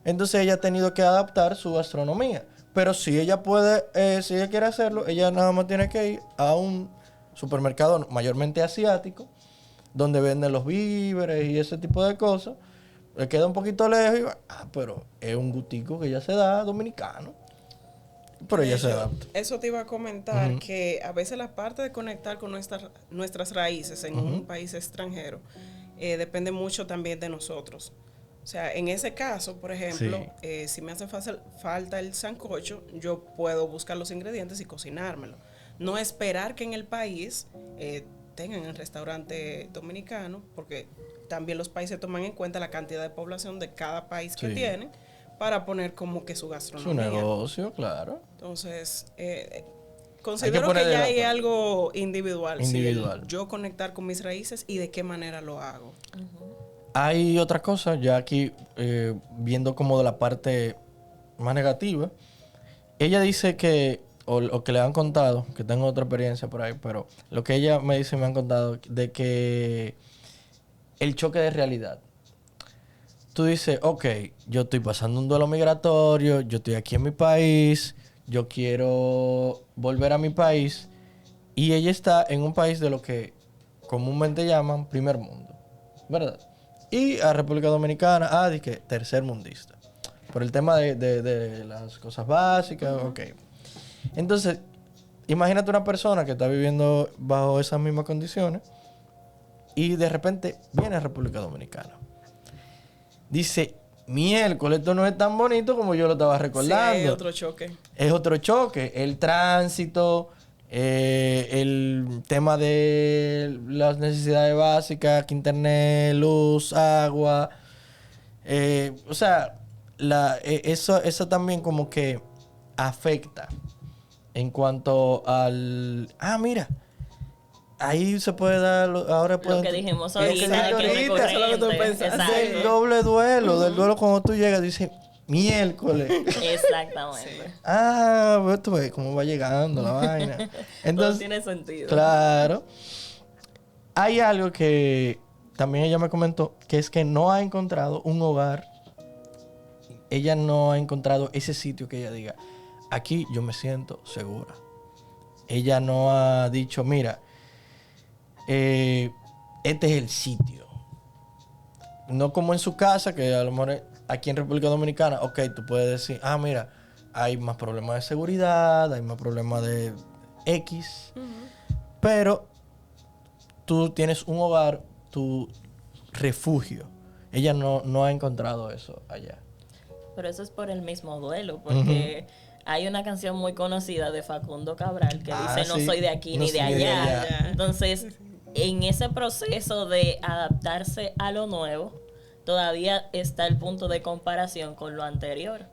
Entonces, ella ha tenido que adaptar su gastronomía. Pero si ella puede, si ella quiere hacerlo, ella nada más tiene que ir a un supermercado mayormente asiático, donde venden los víveres y ese tipo de cosas. Le queda un poquito lejos y va, pero es un gustico que ya se da dominicano. Pero ella se adapta. Eso te iba a comentar, que a veces la parte de conectar con nuestras raíces en un país extranjero depende mucho también de nosotros. O sea, en ese caso, por ejemplo, si me hace falta el sancocho, yo puedo buscar los ingredientes y cocinármelo. No esperar que en el país tengan el restaurante dominicano, porque también los países toman en cuenta la cantidad de población de cada país que tienen para poner como que su gastronomía. Su negocio, claro. Entonces, considero que ya hay algo individual. Individual. Sí, yo conectar con mis raíces y de qué manera lo hago. Hay otra cosa, ya aquí viendo como de la parte más negativa. Ella dice que, o que le han contado, que tengo otra experiencia por ahí, pero lo que ella me dice, me han contado, de que el choque de realidad. Tú dices, ok, yo estoy pasando un duelo migratorio, yo estoy aquí en mi país, yo quiero volver a mi país, y ella está en un país de lo que comúnmente llaman primer mundo, ¿verdad? Y a República Dominicana, de que tercer mundista, por el tema de las cosas básicas, ok. Entonces, imagínate una persona que está viviendo bajo esas mismas condiciones, y de repente viene a República Dominicana. Dice, miércoles, esto no es tan bonito como yo lo estaba recordando. Sí, hay otro choque. Es otro choque. El tránsito, el tema de las necesidades básicas, que internet, luz, agua. O sea, eso también como que afecta en cuanto al... Ah, mira. Ahí se puede dar, ahora Lo que dijimos ahorita, Exacto, de que es ahorita, eso es lo que tú recurrente. pensaste. del Exacto. doble duelo, del duelo cuando tú llegas, dices, miércoles. Exactamente. Ah, pues tú ves cómo va llegando la vaina. Todo Entonces, tiene sentido. claro. Hay algo que también ella me comentó, que es que no ha encontrado un hogar. Ella no ha encontrado ese sitio que ella diga, aquí yo me siento segura. Ella no ha dicho, mira, este es el sitio. No como en su casa, que a lo mejor aquí en República Dominicana, ok, tú puedes decir, ah, mira, hay más problemas de seguridad, hay más problemas de X, pero tú tienes un hogar, tu refugio. Ella no ha encontrado eso allá. Pero eso es por el mismo duelo, porque hay una canción muy conocida de Facundo Cabral que Ah, dice no sí. soy de aquí No ni de soy de allá. allá. Entonces, en ese proceso de adaptarse a lo nuevo, todavía está el punto de comparación con lo anterior.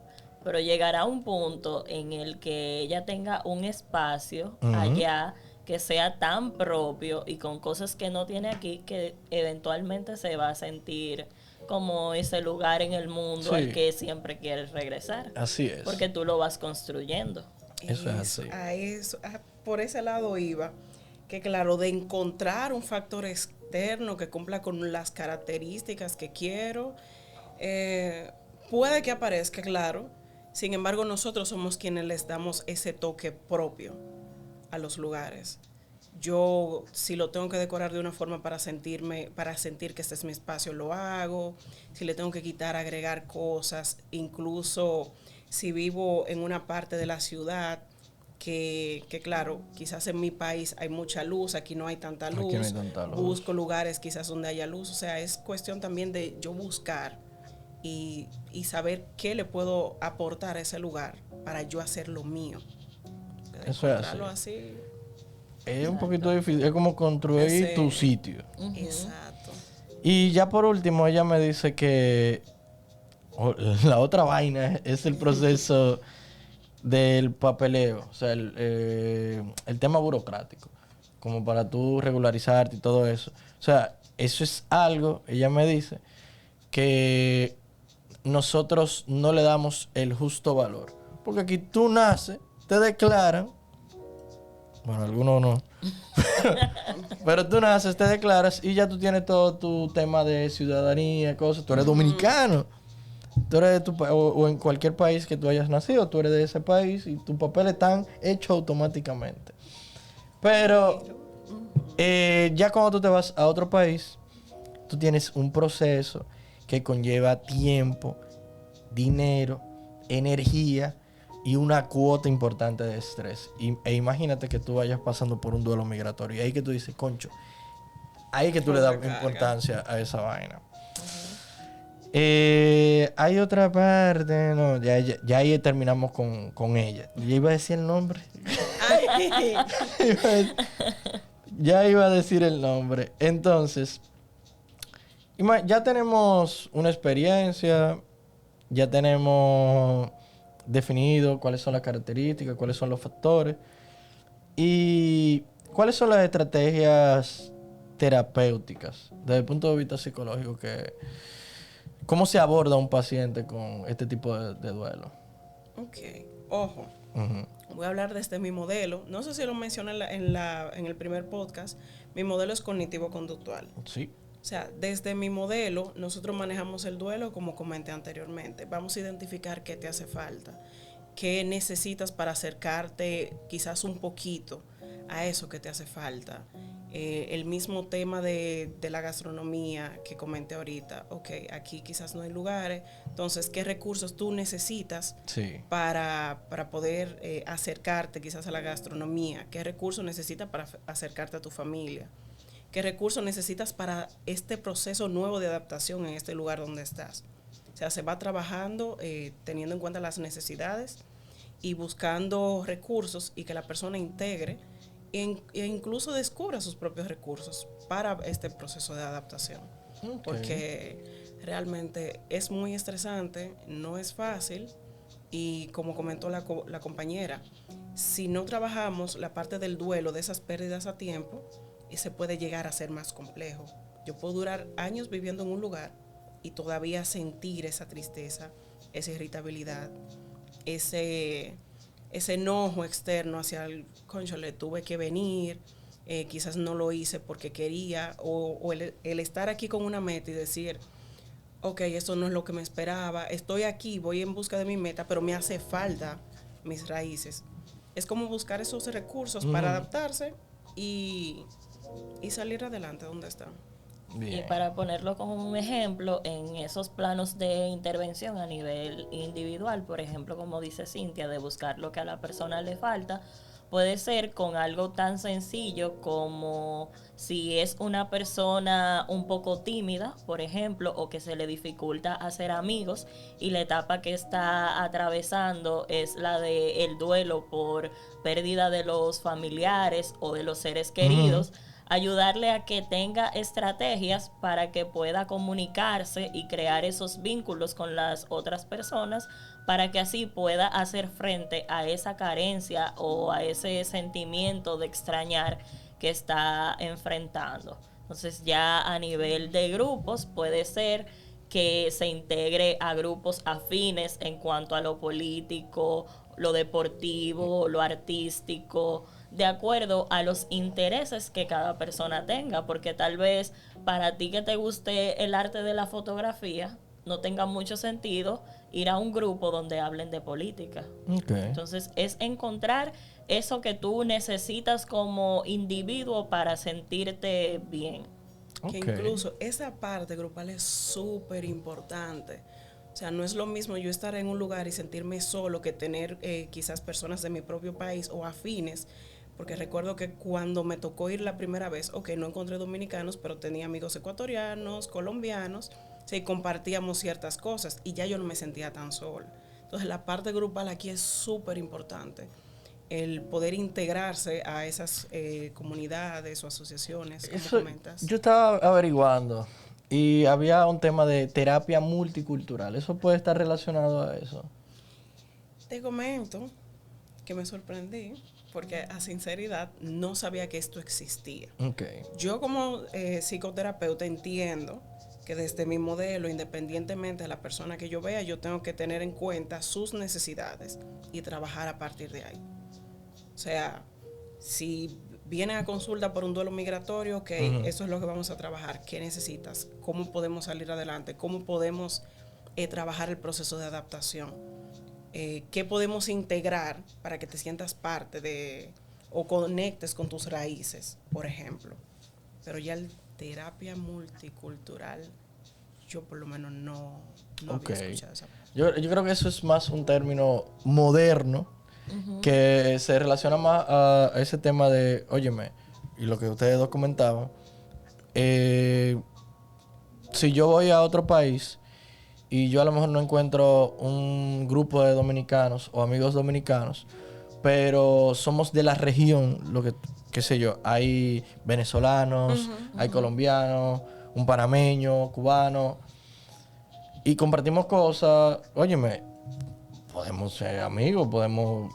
Pero llegará un punto en el que ella tenga un espacio allá que sea tan propio y con cosas que no tiene aquí, que eventualmente se va a sentir como ese lugar en el mundo Sí. al que siempre quieres regresar. Así es. Porque tú lo vas construyendo. Eso es así. Por ese lado iba, que claro, de encontrar un factor externo que cumpla con las características que quiero, puede que aparezca, claro. Sin embargo, nosotros somos quienes les damos ese toque propio a los lugares. Yo, si lo tengo que decorar de una forma para sentir que este es mi espacio, lo hago. Si le tengo que quitar, agregar cosas, incluso si vivo en una parte de la ciudad que claro, quizás en mi país hay mucha luz, aquí no hay tanta luz. Aquí no hay tanta luz. Busco lugares quizás donde haya luz. O sea, es cuestión también de yo buscar y saber qué le puedo aportar a ese lugar para yo hacer lo mío. Eso es Encontrarlo así. así. Es un poquito difícil, es como construir Ese- tu sitio. Exacto. Y ya por último, ella me dice que la otra vaina es el proceso del papeleo, o sea, el tema burocrático, como para tú regularizarte y todo eso. O sea, eso es algo, ella me dice, que nosotros no le damos el justo valor. Porque aquí tú naces, te declaran, bueno, algunos no, pero tú naces, te declaras y ya tú tienes todo tu tema de ciudadanía, cosas, tú eres dominicano. Tú eres de o en cualquier país que tú hayas nacido, tú eres de ese país y tus papeles están hechos automáticamente. Pero ya cuando tú te vas a otro país, tú tienes un proceso que conlleva tiempo, dinero, energía y una cuota importante de estrés. E imagínate que tú vayas pasando por un duelo migratorio y ahí que tú dices, concho, ahí que tú le das importancia a esa vaina. Hay otra parte, no, ya ahí terminamos con ella. Ya iba a decir el nombre. Ya iba a decir el nombre. Entonces, ya tenemos una experiencia, ya tenemos definido cuáles son las características, cuáles son los factores y cuáles son las estrategias terapéuticas desde el punto de vista psicológico ¿cómo se aborda un paciente con este tipo de duelo? Ok, ojo. Voy a hablar desde mi modelo. No sé si lo mencioné en el primer podcast. Mi modelo es cognitivo-conductual. Sí. O sea, desde mi modelo, nosotros manejamos el duelo como comenté anteriormente. Vamos a identificar qué te hace falta, qué necesitas para acercarte quizás un poquito a eso que te hace falta. El mismo tema de la gastronomía que comenté ahorita. Ok, aquí quizás no hay lugares. Entonces, ¿qué recursos tú necesitas para poder acercarte quizás a la gastronomía? ¿Qué recursos necesitas para acercarte a tu familia? ¿Qué recursos necesitas para este proceso nuevo de adaptación en este lugar donde estás? O sea, se va trabajando teniendo en cuenta las necesidades y buscando recursos y que la persona integre e incluso descubra sus propios recursos para este proceso de adaptación. Okay. Porque realmente es muy estresante, no es fácil y como comentó la compañera, si no trabajamos la parte del duelo de esas pérdidas a tiempo, se puede llegar a ser más complejo. Yo puedo durar años viviendo en un lugar y todavía sentir esa tristeza, esa irritabilidad, ese enojo externo hacia el cónchale, tuve que venir, quizás no lo hice porque quería, o el estar aquí con una meta y decir, ok, esto no es lo que me esperaba, estoy aquí, voy en busca de mi meta, pero me hace falta mis raíces. Es como buscar esos recursos para adaptarse y salir adelante donde están. Bien. Y para ponerlo como un ejemplo, en esos planos de intervención a nivel individual, por ejemplo, como dice Cintia, de buscar lo que a la persona le falta, puede ser con algo tan sencillo como si es una persona un poco tímida, por ejemplo, o que se le dificulta hacer amigos y la etapa que está atravesando es la de el duelo por pérdida de los familiares o de los seres queridos. Ayudarle a que tenga estrategias para que pueda comunicarse y crear esos vínculos con las otras personas para que así pueda hacer frente a esa carencia o a ese sentimiento de extrañar que está enfrentando. Entonces ya a nivel de grupos puede ser que se integre a grupos afines en cuanto a lo político, lo deportivo, lo artístico, de acuerdo a los intereses que cada persona tenga, porque tal vez para ti que te guste el arte de la fotografía, no tenga mucho sentido ir a un grupo donde hablen de política. Okay. Entonces es encontrar eso que tú necesitas como individuo para sentirte bien. Okay. Que incluso esa parte grupal es súper importante. O sea, no es lo mismo yo estar en un lugar y sentirme solo que tener quizás personas de mi propio país o afines. Porque recuerdo que cuando me tocó ir la primera vez, ok, no encontré dominicanos, pero tenía amigos ecuatorianos, colombianos, sí, compartíamos ciertas cosas y ya yo no me sentía tan sola. Entonces la parte grupal aquí es súper importante. El poder integrarse a esas comunidades o asociaciones, como comentas. Yo estaba averiguando y había un tema de terapia multicultural. ¿Eso puede estar relacionado a eso? Te comento que me sorprendí porque a sinceridad no sabía que esto existía. Okay. Yo como psicoterapeuta entiendo que desde mi modelo, independientemente de la persona que yo vea, yo tengo que tener en cuenta sus necesidades y trabajar a partir de ahí. O sea, si vienen a consulta por un duelo migratorio, ok, eso es lo que vamos a trabajar. ¿Qué necesitas? ¿Cómo podemos salir adelante? ¿Cómo podemos trabajar el proceso de adaptación? ¿Qué podemos integrar para que te sientas parte de o conectes con tus raíces, por ejemplo? Pero ya el terapia multicultural, yo por lo menos no había escuchado esa parte. Yo creo que eso es más un término moderno que se relaciona más a ese tema de, óyeme, y lo que ustedes dos comentaban, si yo voy a otro país y yo a lo mejor no encuentro un grupo de dominicanos o amigos dominicanos, pero somos de la región, lo que, qué sé yo, hay venezolanos, hay colombianos, un panameño, cubano, y compartimos cosas, óyeme, podemos ser amigos, podemos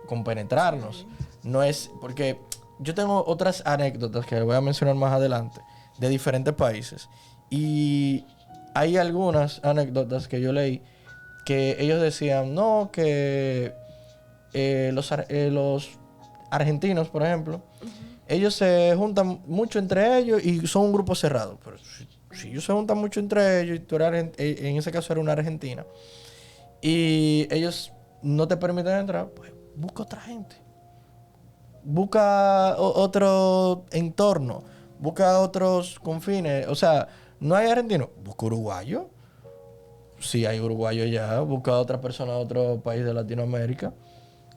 compenetrarnos. No es, porque yo tengo otras anécdotas que voy a mencionar más adelante, de diferentes países, y hay algunas anécdotas que yo leí que ellos decían, no, que los argentinos, por ejemplo, ellos se juntan mucho entre ellos y son un grupo cerrado. Pero si ellos se juntan mucho entre ellos y tú eres en ese caso era una argentina, y ellos no te permiten entrar, pues busca otra gente. Busca otro entorno, busca otros confines. O sea, no hay argentino, busca uruguayo. Si hay uruguayo ya, busca a otra persona de otro país de Latinoamérica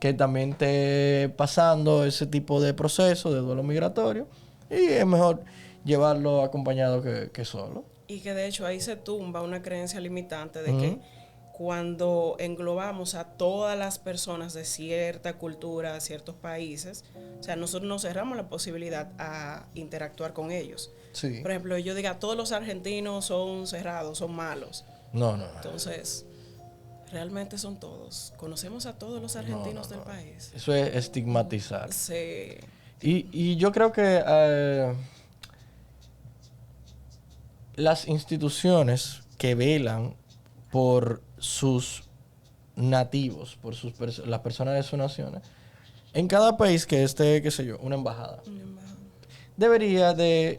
que también esté pasando ese tipo de proceso de duelo migratorio, y es mejor llevarlo acompañado que solo. Y que de hecho ahí se tumba una creencia limitante de que cuando englobamos a todas las personas de cierta cultura, ciertos países, o sea, nosotros nos cerramos la posibilidad a interactuar con ellos. Sí. Por ejemplo, yo diga, todos los argentinos son cerrados, son malos. No. Entonces, realmente son todos. Conocemos a todos los argentinos del país. Eso es estigmatizar. Sí. Y yo creo que las instituciones que velan por sus nativos, por las personas de sus naciones, en cada país que esté, qué sé yo, una embajada, debería de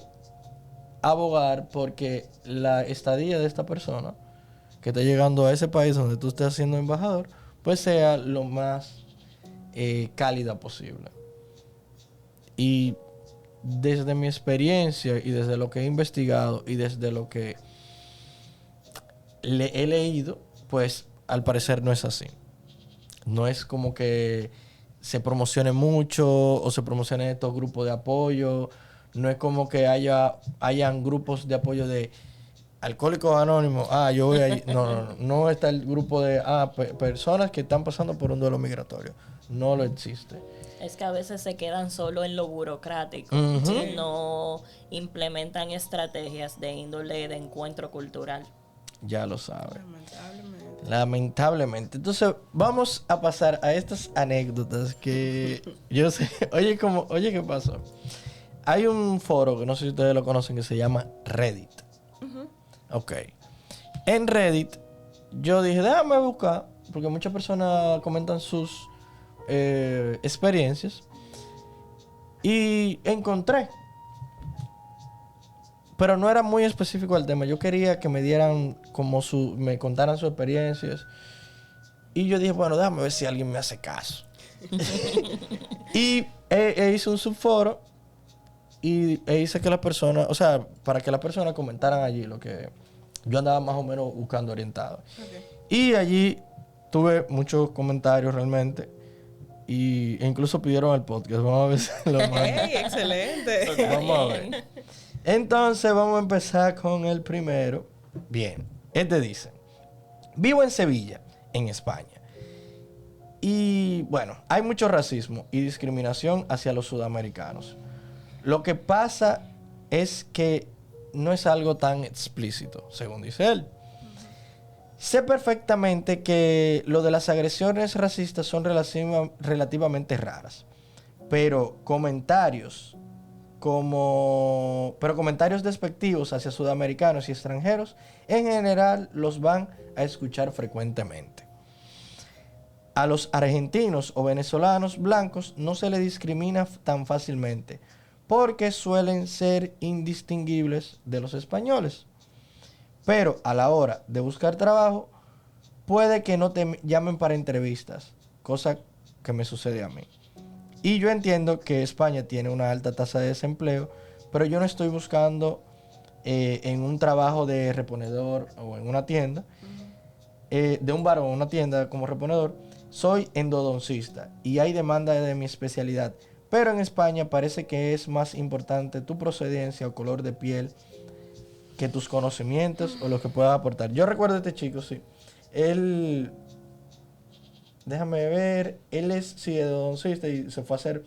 abogar porque la estadía de esta persona que está llegando a ese país donde tú estés siendo embajador, pues sea lo más cálida posible. Y desde mi experiencia y desde lo que he investigado y desde lo que he leído, pues al parecer no es así. No es como que se promocione mucho o se promocionen estos grupos de apoyo. No es como que hayan grupos de apoyo de Alcohólicos Anónimos. Yo voy allí. No está el grupo de personas que están pasando por un duelo migratorio. No lo existe. Es que a veces se quedan solo en lo burocrático y no implementan estrategias de índole de encuentro cultural. Ya lo sabe. Lamentablemente. Entonces, vamos a pasar a estas anécdotas que yo sé. Oye, ¿qué pasó? Hay un foro que no sé si ustedes lo conocen que se llama Reddit. Ok. En Reddit, yo dije, déjame buscar, porque muchas personas comentan sus experiencias. Y encontré. Pero no era muy específico el tema. Yo quería que me dieran me contaran sus experiencias. Y yo dije, bueno, déjame ver si alguien me hace caso. Y hice un subforo y hice que las personas, o sea, para que las personas comentaran allí lo que yo andaba más o menos buscando orientado. Y allí tuve muchos comentarios realmente. E incluso pidieron el podcast. Vamos a ver si lo mandan. ¡Hey, excelente! Vamos a ver. Entonces vamos a empezar con el primero. Bien, este dice: vivo en Sevilla, en España. Y bueno, hay mucho racismo y discriminación hacia los sudamericanos. Lo que pasa es que no es algo tan explícito, según dice él. Sé perfectamente que lo de las agresiones racistas son relativamente raras, pero comentarios despectivos hacia sudamericanos y extranjeros en general los van a escuchar frecuentemente. A los argentinos o venezolanos blancos no se les discrimina tan fácilmente porque suelen ser indistinguibles de los españoles. Pero a la hora de buscar trabajo, puede que no te llamen para entrevistas, cosa que me sucede a mí. Y yo entiendo que España tiene una alta tasa de desempleo, pero yo no estoy buscando en un trabajo de reponedor o en una tienda, de un bar o una tienda como reponedor. Soy endodoncista y hay demanda de mi especialidad, pero en España parece que es más importante tu procedencia o color de piel que tus conocimientos o lo que puedas aportar. Yo recuerdo a este chico, sí. Él, déjame ver, él es endodoncista y se fue a hacer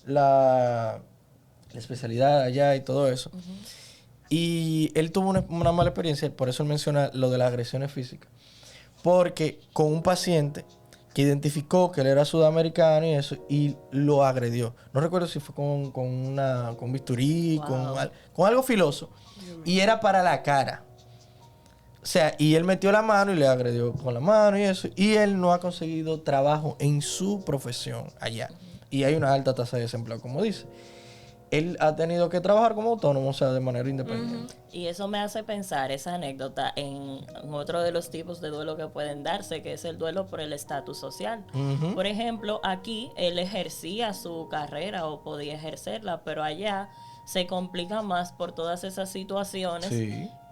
la especialidad allá y todo eso. Y él tuvo una mala experiencia, por eso él menciona lo de las agresiones físicas. Porque con un paciente que identificó que él era sudamericano y eso, y lo agredió. No recuerdo si fue con bisturí, con algo filoso. Y era para la cara. O sea, y él metió la mano y le agredió con la mano y eso. Y él no ha conseguido trabajo en su profesión allá. Y hay una alta tasa de desempleo, como dice. Él ha tenido que trabajar como autónomo, o sea, de manera independiente. Y eso me hace pensar, esa anécdota, en otro de los tipos de duelo que pueden darse, que es el duelo por el estatus social. Por ejemplo, aquí él ejercía su carrera o podía ejercerla, pero allá se complica más por todas esas situaciones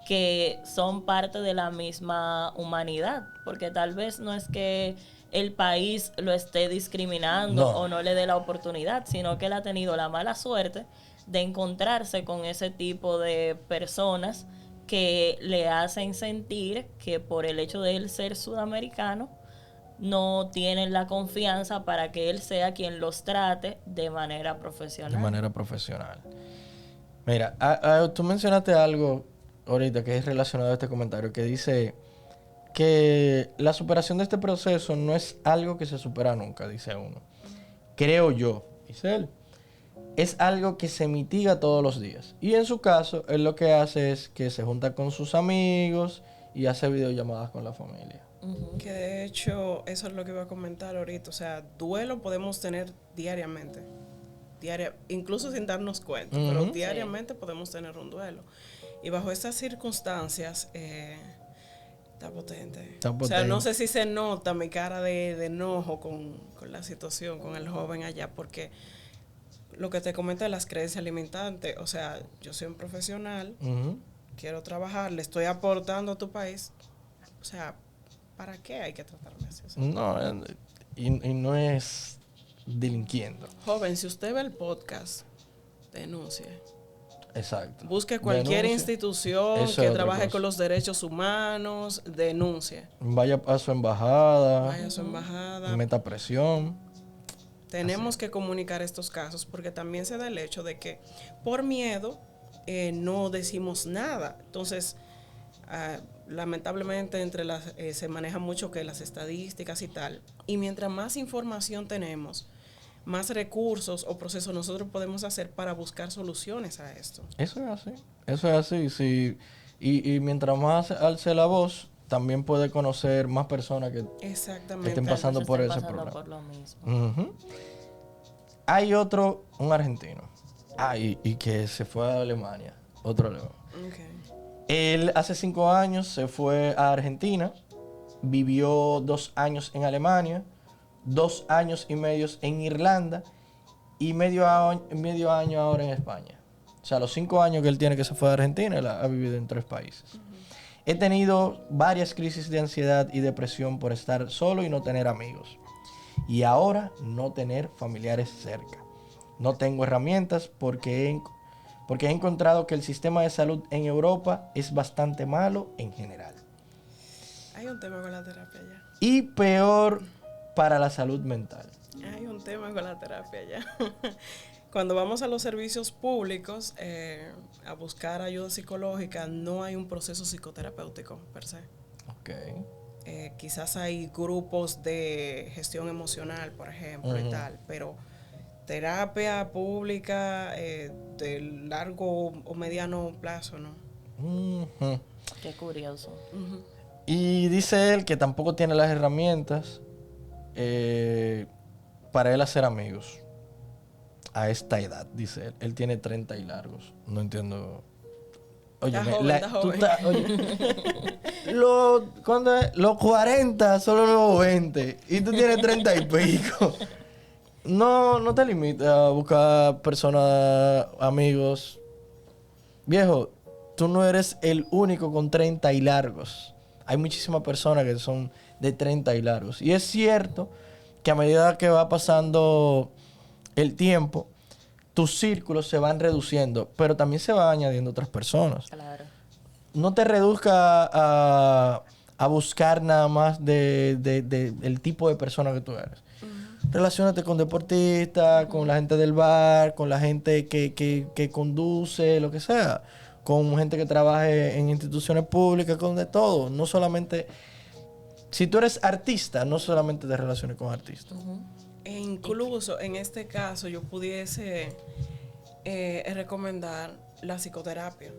que son parte de la misma humanidad, porque tal vez no es que el país lo esté discriminando o no le dé la oportunidad, sino que él ha tenido la mala suerte de encontrarse con ese tipo de personas que le hacen sentir que por el hecho de él ser sudamericano, no tienen la confianza para que él sea quien los trate de manera profesional. De manera profesional. Mira, tú mencionaste algo ahorita que es relacionado a este comentario, que dice que la superación de este proceso no es algo que se supera nunca, dice uno. Creo yo, dice él. Es algo que se mitiga todos los días. Y en su caso, él lo que hace es que se junta con sus amigos y hace videollamadas con la familia. Que de hecho, eso es lo que iba a comentar ahorita. O sea, duelo podemos tener diariamente. Incluso sin darnos cuenta. Pero diariamente podemos tener un duelo. Y bajo estas circunstancias, está potente. O sea, no sé si se nota mi cara de enojo con la situación, con el joven allá, porque lo que te comenté de las creencias limitantes, o sea, yo soy un profesional, quiero trabajar, le estoy aportando a tu país, o sea, ¿para qué hay que tratarme así? O sea, No, y no es delinquiendo. joven, si usted ve el podcast, denuncie. Exacto. Busque cualquier institución Eso que es trabaje otra con cosa. los derechos humanos, denuncie. Vaya a su embajada. Vaya a su embajada. Meta presión. Tenemos que comunicar estos casos porque también se da el hecho de que por miedo no decimos nada. Entonces, lamentablemente se maneja mucho que las estadísticas y tal. Y mientras más información tenemos, más recursos o procesos nosotros podemos hacer para buscar soluciones a esto. Eso es así. Eso es así. Sí. Y mientras más alce la voz, también puede conocer más personas que estén pasando por ese problema. Por lo mismo. Hay un argentino. Y que se fue a Alemania. Otro león. Okay. Él hace 5 años se fue a Argentina. Vivió 2 años en Alemania. 2 años y medio en Irlanda. Y medio año ahora en España. O sea, los 5 años que él tiene que se fue a Argentina, él ha vivido en 3 países. He tenido varias crisis de ansiedad y depresión por estar solo y no tener amigos. Y ahora no tener familiares cerca. No tengo herramientas porque he encontrado que el sistema de salud en Europa es bastante malo en general. Hay un tema con la terapia ya. Y peor para la salud mental. Hay un tema con la terapia ya. Cuando vamos a los servicios públicos a buscar ayuda psicológica, no hay un proceso psicoterapéutico per se. Ok. Quizás hay grupos de gestión emocional, por ejemplo, y tal, pero terapia pública de largo o mediano plazo, ¿no? Qué curioso. Y dice él que tampoco tiene las herramientas para él hacer amigos a esta edad, dice él. Él tiene 30 y largos. No entiendo. Oye, Está joven. Los 40 son los nuevos 20 y tú tienes 30 y pico. No te limites a buscar personas, amigos. Viejo, tú no eres el único con 30 y largos. Hay muchísimas personas que son de 30 y largos. Y es cierto que a medida que va pasando el tiempo, tus círculos se van reduciendo, pero también se van añadiendo otras personas. Claro. No te reduzca a buscar nada más del tipo de persona que tú eres. Relaciónate con deportistas, con la gente del bar, con la gente que conduce, lo que sea. Con gente que trabaje en instituciones públicas, con de todo. No solamente... Si tú eres artista, no solamente te relaciones con artistas. E incluso en este caso yo pudiese recomendar la psicoterapia.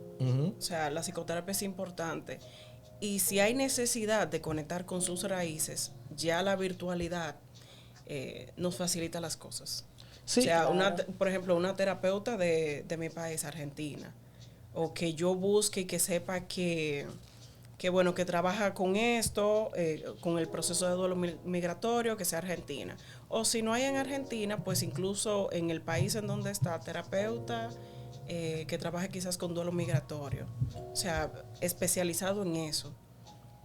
O sea, la psicoterapia es importante. Y si hay necesidad de conectar con sus raíces, ya la virtualidad nos facilita las cosas. Sí, o sea, claro. por ejemplo, una terapeuta de mi país, Argentina, o que yo busque y que sepa que bueno, que trabaja con esto, con el proceso de duelo migratorio, que sea Argentina. O si no hay en Argentina, pues incluso en el país en donde está, terapeuta que trabaje quizás con duelo migratorio. O sea, especializado en eso.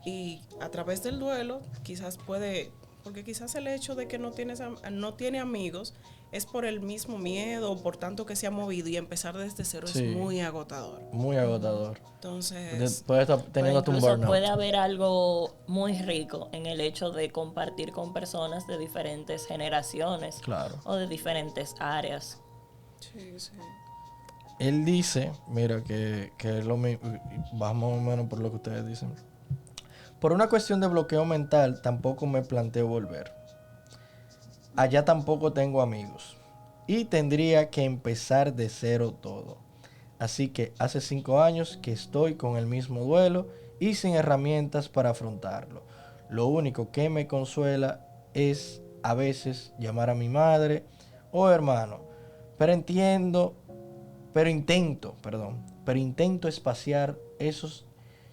Y a través del duelo quizás puede porque quizás el hecho de que no tiene amigos es por el mismo miedo, por tanto que se ha movido, y empezar desde cero Sí. es muy agotador. Muy agotador. Entonces, Puedes estar teniendo un Incluso burnout. puede haber algo muy rico en el hecho de compartir con personas de diferentes generaciones Claro. o de diferentes áreas. sí, sí. Él dice, mira, que es lo mismo, va más o menos por lo que ustedes dicen. Por una cuestión de bloqueo mental, tampoco me planteo volver. Allá tampoco tengo amigos. Y tendría que empezar de cero todo. Así que hace 5 años que estoy con el mismo duelo y sin herramientas para afrontarlo. Lo único que me consuela es a veces llamar a mi madre o hermano. Pero intento espaciar esos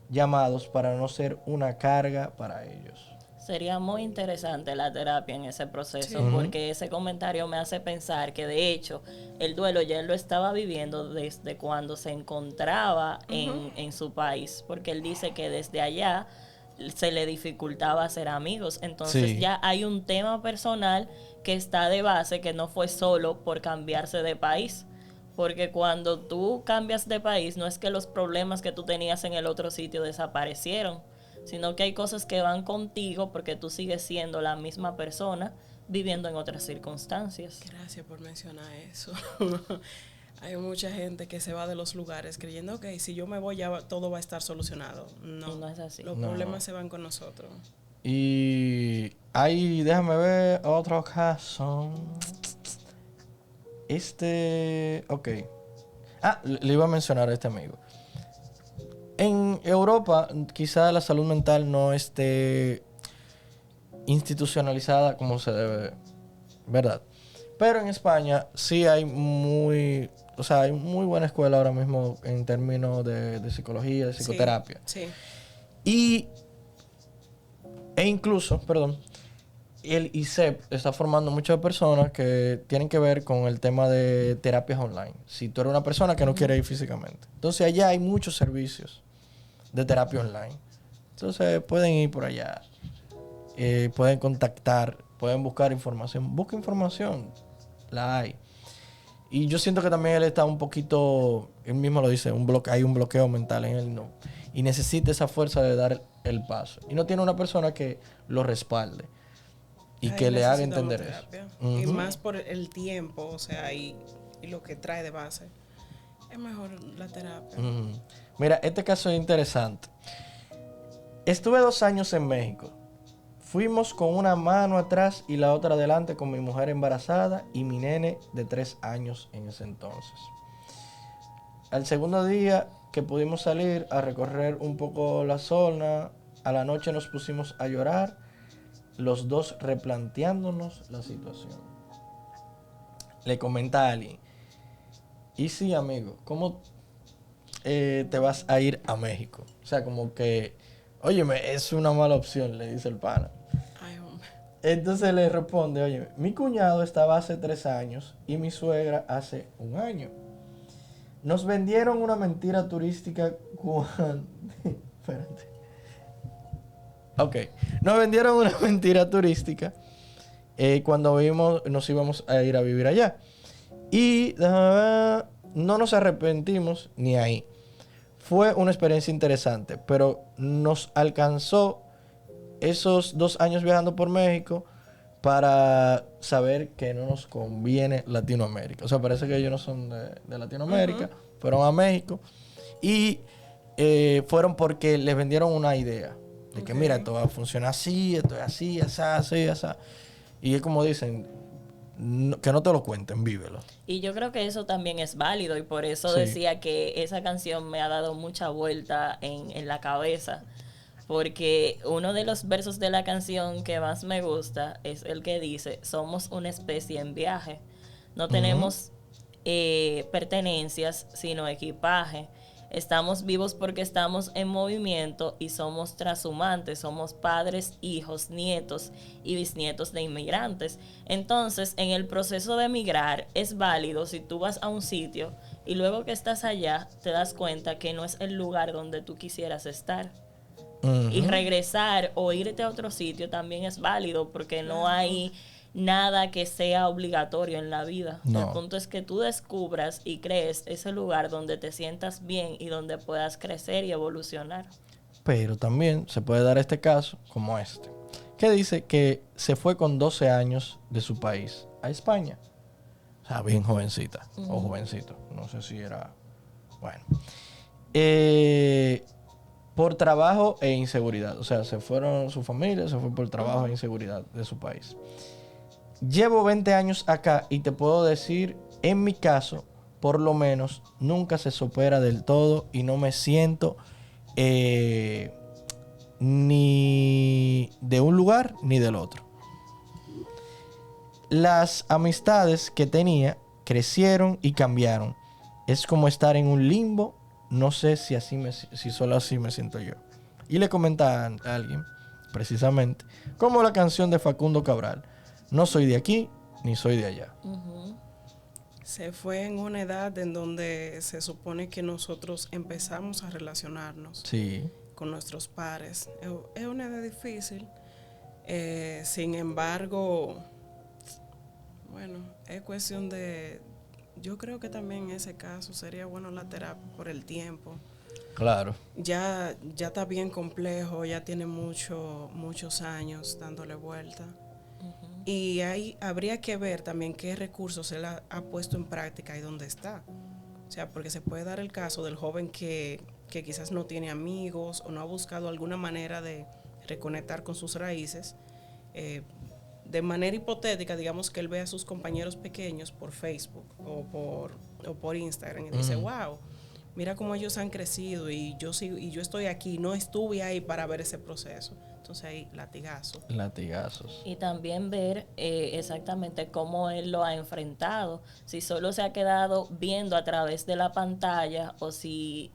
llamados para no ser una carga para ellos. Sería muy interesante la terapia en ese proceso, Sí. porque ese comentario me hace pensar que de hecho el duelo ya él lo estaba viviendo desde cuando se encontraba en su país, porque él dice que desde allá se le dificultaba hacer amigos. Entonces Sí. ya hay un tema personal que está de base, que no fue solo por cambiarse de país. Porque cuando tú cambias de país, no es que los problemas que tú tenías en el otro sitio desaparecieron, sino que hay cosas que van contigo porque tú sigues siendo la misma persona viviendo en otras circunstancias. Gracias por mencionar eso. Hay mucha gente que se va de los lugares creyendo que si yo me voy ya todo va a estar solucionado. No, Y no es así. Los problemas se van con nosotros. Y ahí, déjame ver otro caso. Ok. Le iba a mencionar a este amigo. En Europa, quizá la salud mental no esté institucionalizada como se debe, ¿verdad? Pero en España sí hay hay muy buena escuela ahora mismo en términos de psicología, de psicoterapia. Sí. E incluso, el ISEP está formando muchas personas que tienen que ver con el tema de terapias online. Si tú eres una persona que no quiere ir físicamente. Entonces allá hay muchos servicios de terapia online. Entonces pueden ir por allá. Pueden contactar, pueden buscar información. Busca información. La hay. Y yo siento que también él está un poquito, él mismo lo dice, hay un bloqueo mental en él, ¿no? Y necesita esa fuerza de dar el paso. Y no tiene una persona que lo respalde y Ahí que le haga necesitamos entender eso. terapia. Y más por el tiempo, o sea, y lo que trae de base. Es mejor la terapia. Mira, este caso es interesante. Estuve 2 años en México. Fuimos con una mano atrás y la otra adelante con mi mujer embarazada y mi nene de 3 años en ese entonces. Al segundo día que pudimos salir a recorrer un poco la zona, a la noche nos pusimos a llorar, los dos replanteándonos la situación. Le comenta a alguien, y sí, amigo, ¿cómo te vas a ir a México? O sea, como que, óyeme, es una mala opción, le dice el pana. Ay, hombre. Entonces le responde, óyeme, mi cuñado estaba hace 3 años y mi suegra hace 1 año. Nos vendieron una mentira turística cuando... Espérate. Ok. Nos vendieron una mentira turística cuando nos íbamos a ir a vivir allá. Y no nos arrepentimos ni ahí. Fue una experiencia interesante, pero nos alcanzó esos 2 años viajando por México para saber que no nos conviene Latinoamérica. O sea, parece que ellos no son de Latinoamérica, fueron a México y fueron porque les vendieron una idea de que mira, esto va a funcionar así, esto es así, así. Y es como dicen, que no te lo cuenten, vívelo. Y yo creo que eso también es válido y por eso Sí. decía que esa canción me ha dado mucha vuelta en la cabeza. Porque uno de los versos de la canción que más me gusta es el que dice, somos una especie en viaje. No tenemos pertenencias, sino equipaje. Estamos vivos porque estamos en movimiento y somos transhumantes, somos padres, hijos, nietos y bisnietos de inmigrantes. Entonces, en el proceso de emigrar es válido si tú vas a un sitio y luego que estás allá te das cuenta que no es el lugar donde tú quisieras estar. Y regresar o irte a otro sitio también es válido porque no hay nada que sea obligatorio en la vida. No. El punto es que tú descubras y crees ese lugar donde te sientas bien y donde puedas crecer y evolucionar. Pero también se puede dar este caso como este, que dice que se fue con 12 años de su país a España. O sea, bien jovencita o jovencito. No sé si era... Bueno. Por trabajo e inseguridad. O sea, se fueron su familia, se fue por trabajo e inseguridad de su país. Llevo 20 años acá y te puedo decir, en mi caso, por lo menos, nunca se supera del todo y no me siento ni de un lugar ni del otro. Las amistades que tenía crecieron y cambiaron. Es como estar en un limbo. No sé si solo así me siento yo. Y le comentaba a alguien, precisamente, como la canción de Facundo Cabral. No soy de aquí, ni soy de allá. Se fue en una edad en donde se supone que nosotros empezamos a relacionarnos con nuestros pares. Es una edad difícil. Sin embargo, bueno, es cuestión de... Yo creo que también en ese caso sería bueno la terapia por el tiempo. Claro. Ya está bien complejo, ya tiene muchos años dándole vuelta. Y ahí habría que ver también qué recursos él ha puesto en práctica y dónde está. O sea, porque se puede dar el caso del joven que quizás no tiene amigos o no ha buscado alguna manera de reconectar con sus raíces. De manera hipotética, digamos que él ve a sus compañeros pequeños por Facebook o por Instagram y dice, wow, mira cómo ellos han crecido y yo estoy aquí, no estuve ahí para ver ese proceso. Entonces ahí, latigazos. Y también ver exactamente cómo él lo ha enfrentado. Si solo se ha quedado viendo a través de la pantalla o si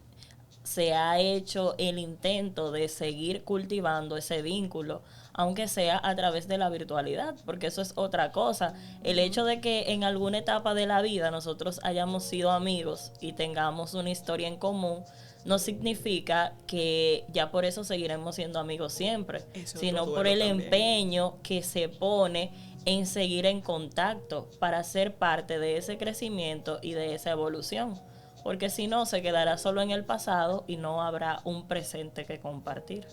se ha hecho el intento de seguir cultivando ese vínculo, aunque sea a través de la virtualidad, porque eso es otra cosa. El hecho de que en alguna etapa de la vida nosotros hayamos sido amigos y tengamos una historia en común, no significa que ya por eso seguiremos siendo amigos siempre, sino por el empeño que se pone en seguir en contacto para ser parte de ese crecimiento y de esa evolución. Porque si no, se quedará solo en el pasado y no habrá un presente que compartir.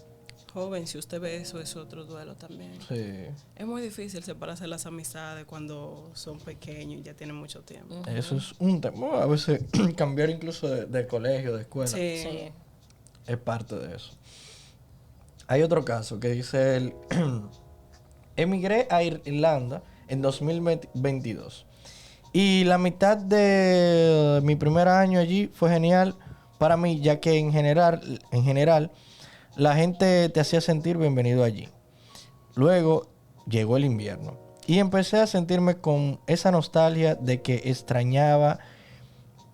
Joven, si usted ve eso, es otro duelo también. Sí. Es muy difícil separarse de las amistades cuando son pequeños y ya tienen mucho tiempo. Eso es un tema. A veces cambiar incluso de colegio, de escuela. Sí. Es parte de eso. Hay otro caso que dice él, emigré a Irlanda en 2022. Y la mitad de mi primer año allí fue genial para mí, ya que en general, la gente te hacía sentir bienvenido allí. Luego llegó el invierno y empecé a sentirme con esa nostalgia de que extrañaba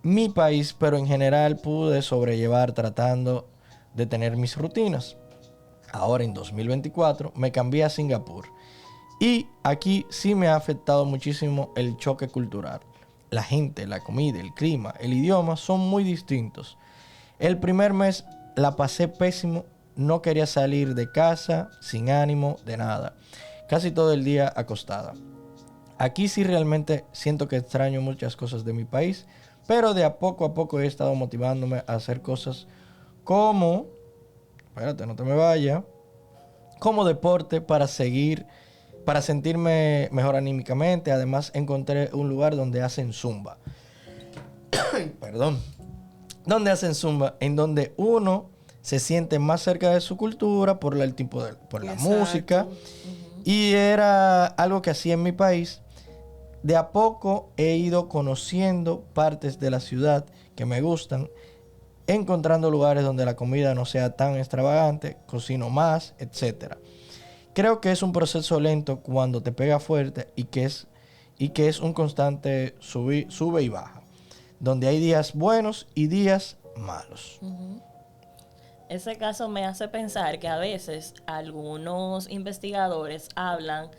mi país, pero en general pude sobrellevar tratando de tener mis rutinas. Ahora en 2024 me cambié a Singapur. Y aquí sí me ha afectado muchísimo el choque cultural. La gente, la comida, el clima, el idioma son muy distintos. El primer mes la pasé pésimo, no quería salir de casa, sin ánimo de nada. Casi todo el día acostada. Aquí sí realmente siento que extraño muchas cosas de mi país, pero de a poco he estado motivándome a hacer cosas como... Espérate, no te me vayas. Como deporte para sentirme mejor anímicamente. Además encontré un lugar donde hacen zumba. Perdón. Donde hacen zumba, en donde uno se siente más cerca de su cultura por el tipo por la música. Y era algo que hacía en mi país. De a poco he ido conociendo partes de la ciudad que me gustan, encontrando lugares donde la comida no sea tan extravagante, cocino más, etc. Creo que es un proceso lento cuando te pega fuerte y que es un constante sube y baja, donde hay días buenos y días malos. Ese caso me hace pensar que a veces algunos investigadores hablan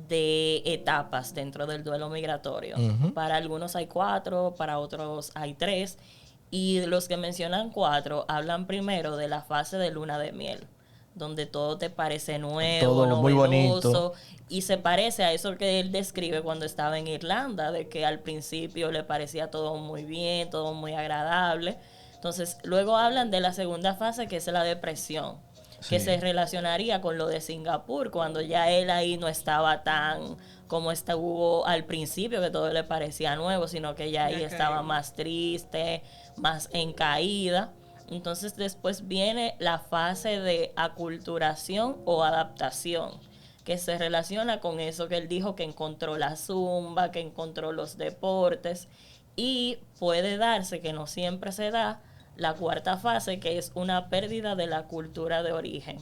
de etapas dentro del duelo migratorio. Para algunos hay 4, para otros hay 3. Y los que mencionan 4 hablan primero de la fase de luna de miel, donde todo te parece nuevo, Todo muy novedoso, bonito. y se parece a eso que él describe cuando estaba en Irlanda, de que al principio le parecía todo muy bien, todo muy agradable. Entonces, luego hablan de la segunda fase, que es la depresión, que Sí. se relacionaría con lo de Singapur, cuando ya él ahí no estaba tan como estuvo al principio, que todo le parecía nuevo, sino que ya ahí estaba más triste, más en caída. Entonces después viene la fase de aculturación o adaptación, que se relaciona con eso que él dijo, que encontró la zumba, que encontró los deportes, y puede darse, que no siempre se da, la cuarta fase, que es una pérdida de la cultura de origen,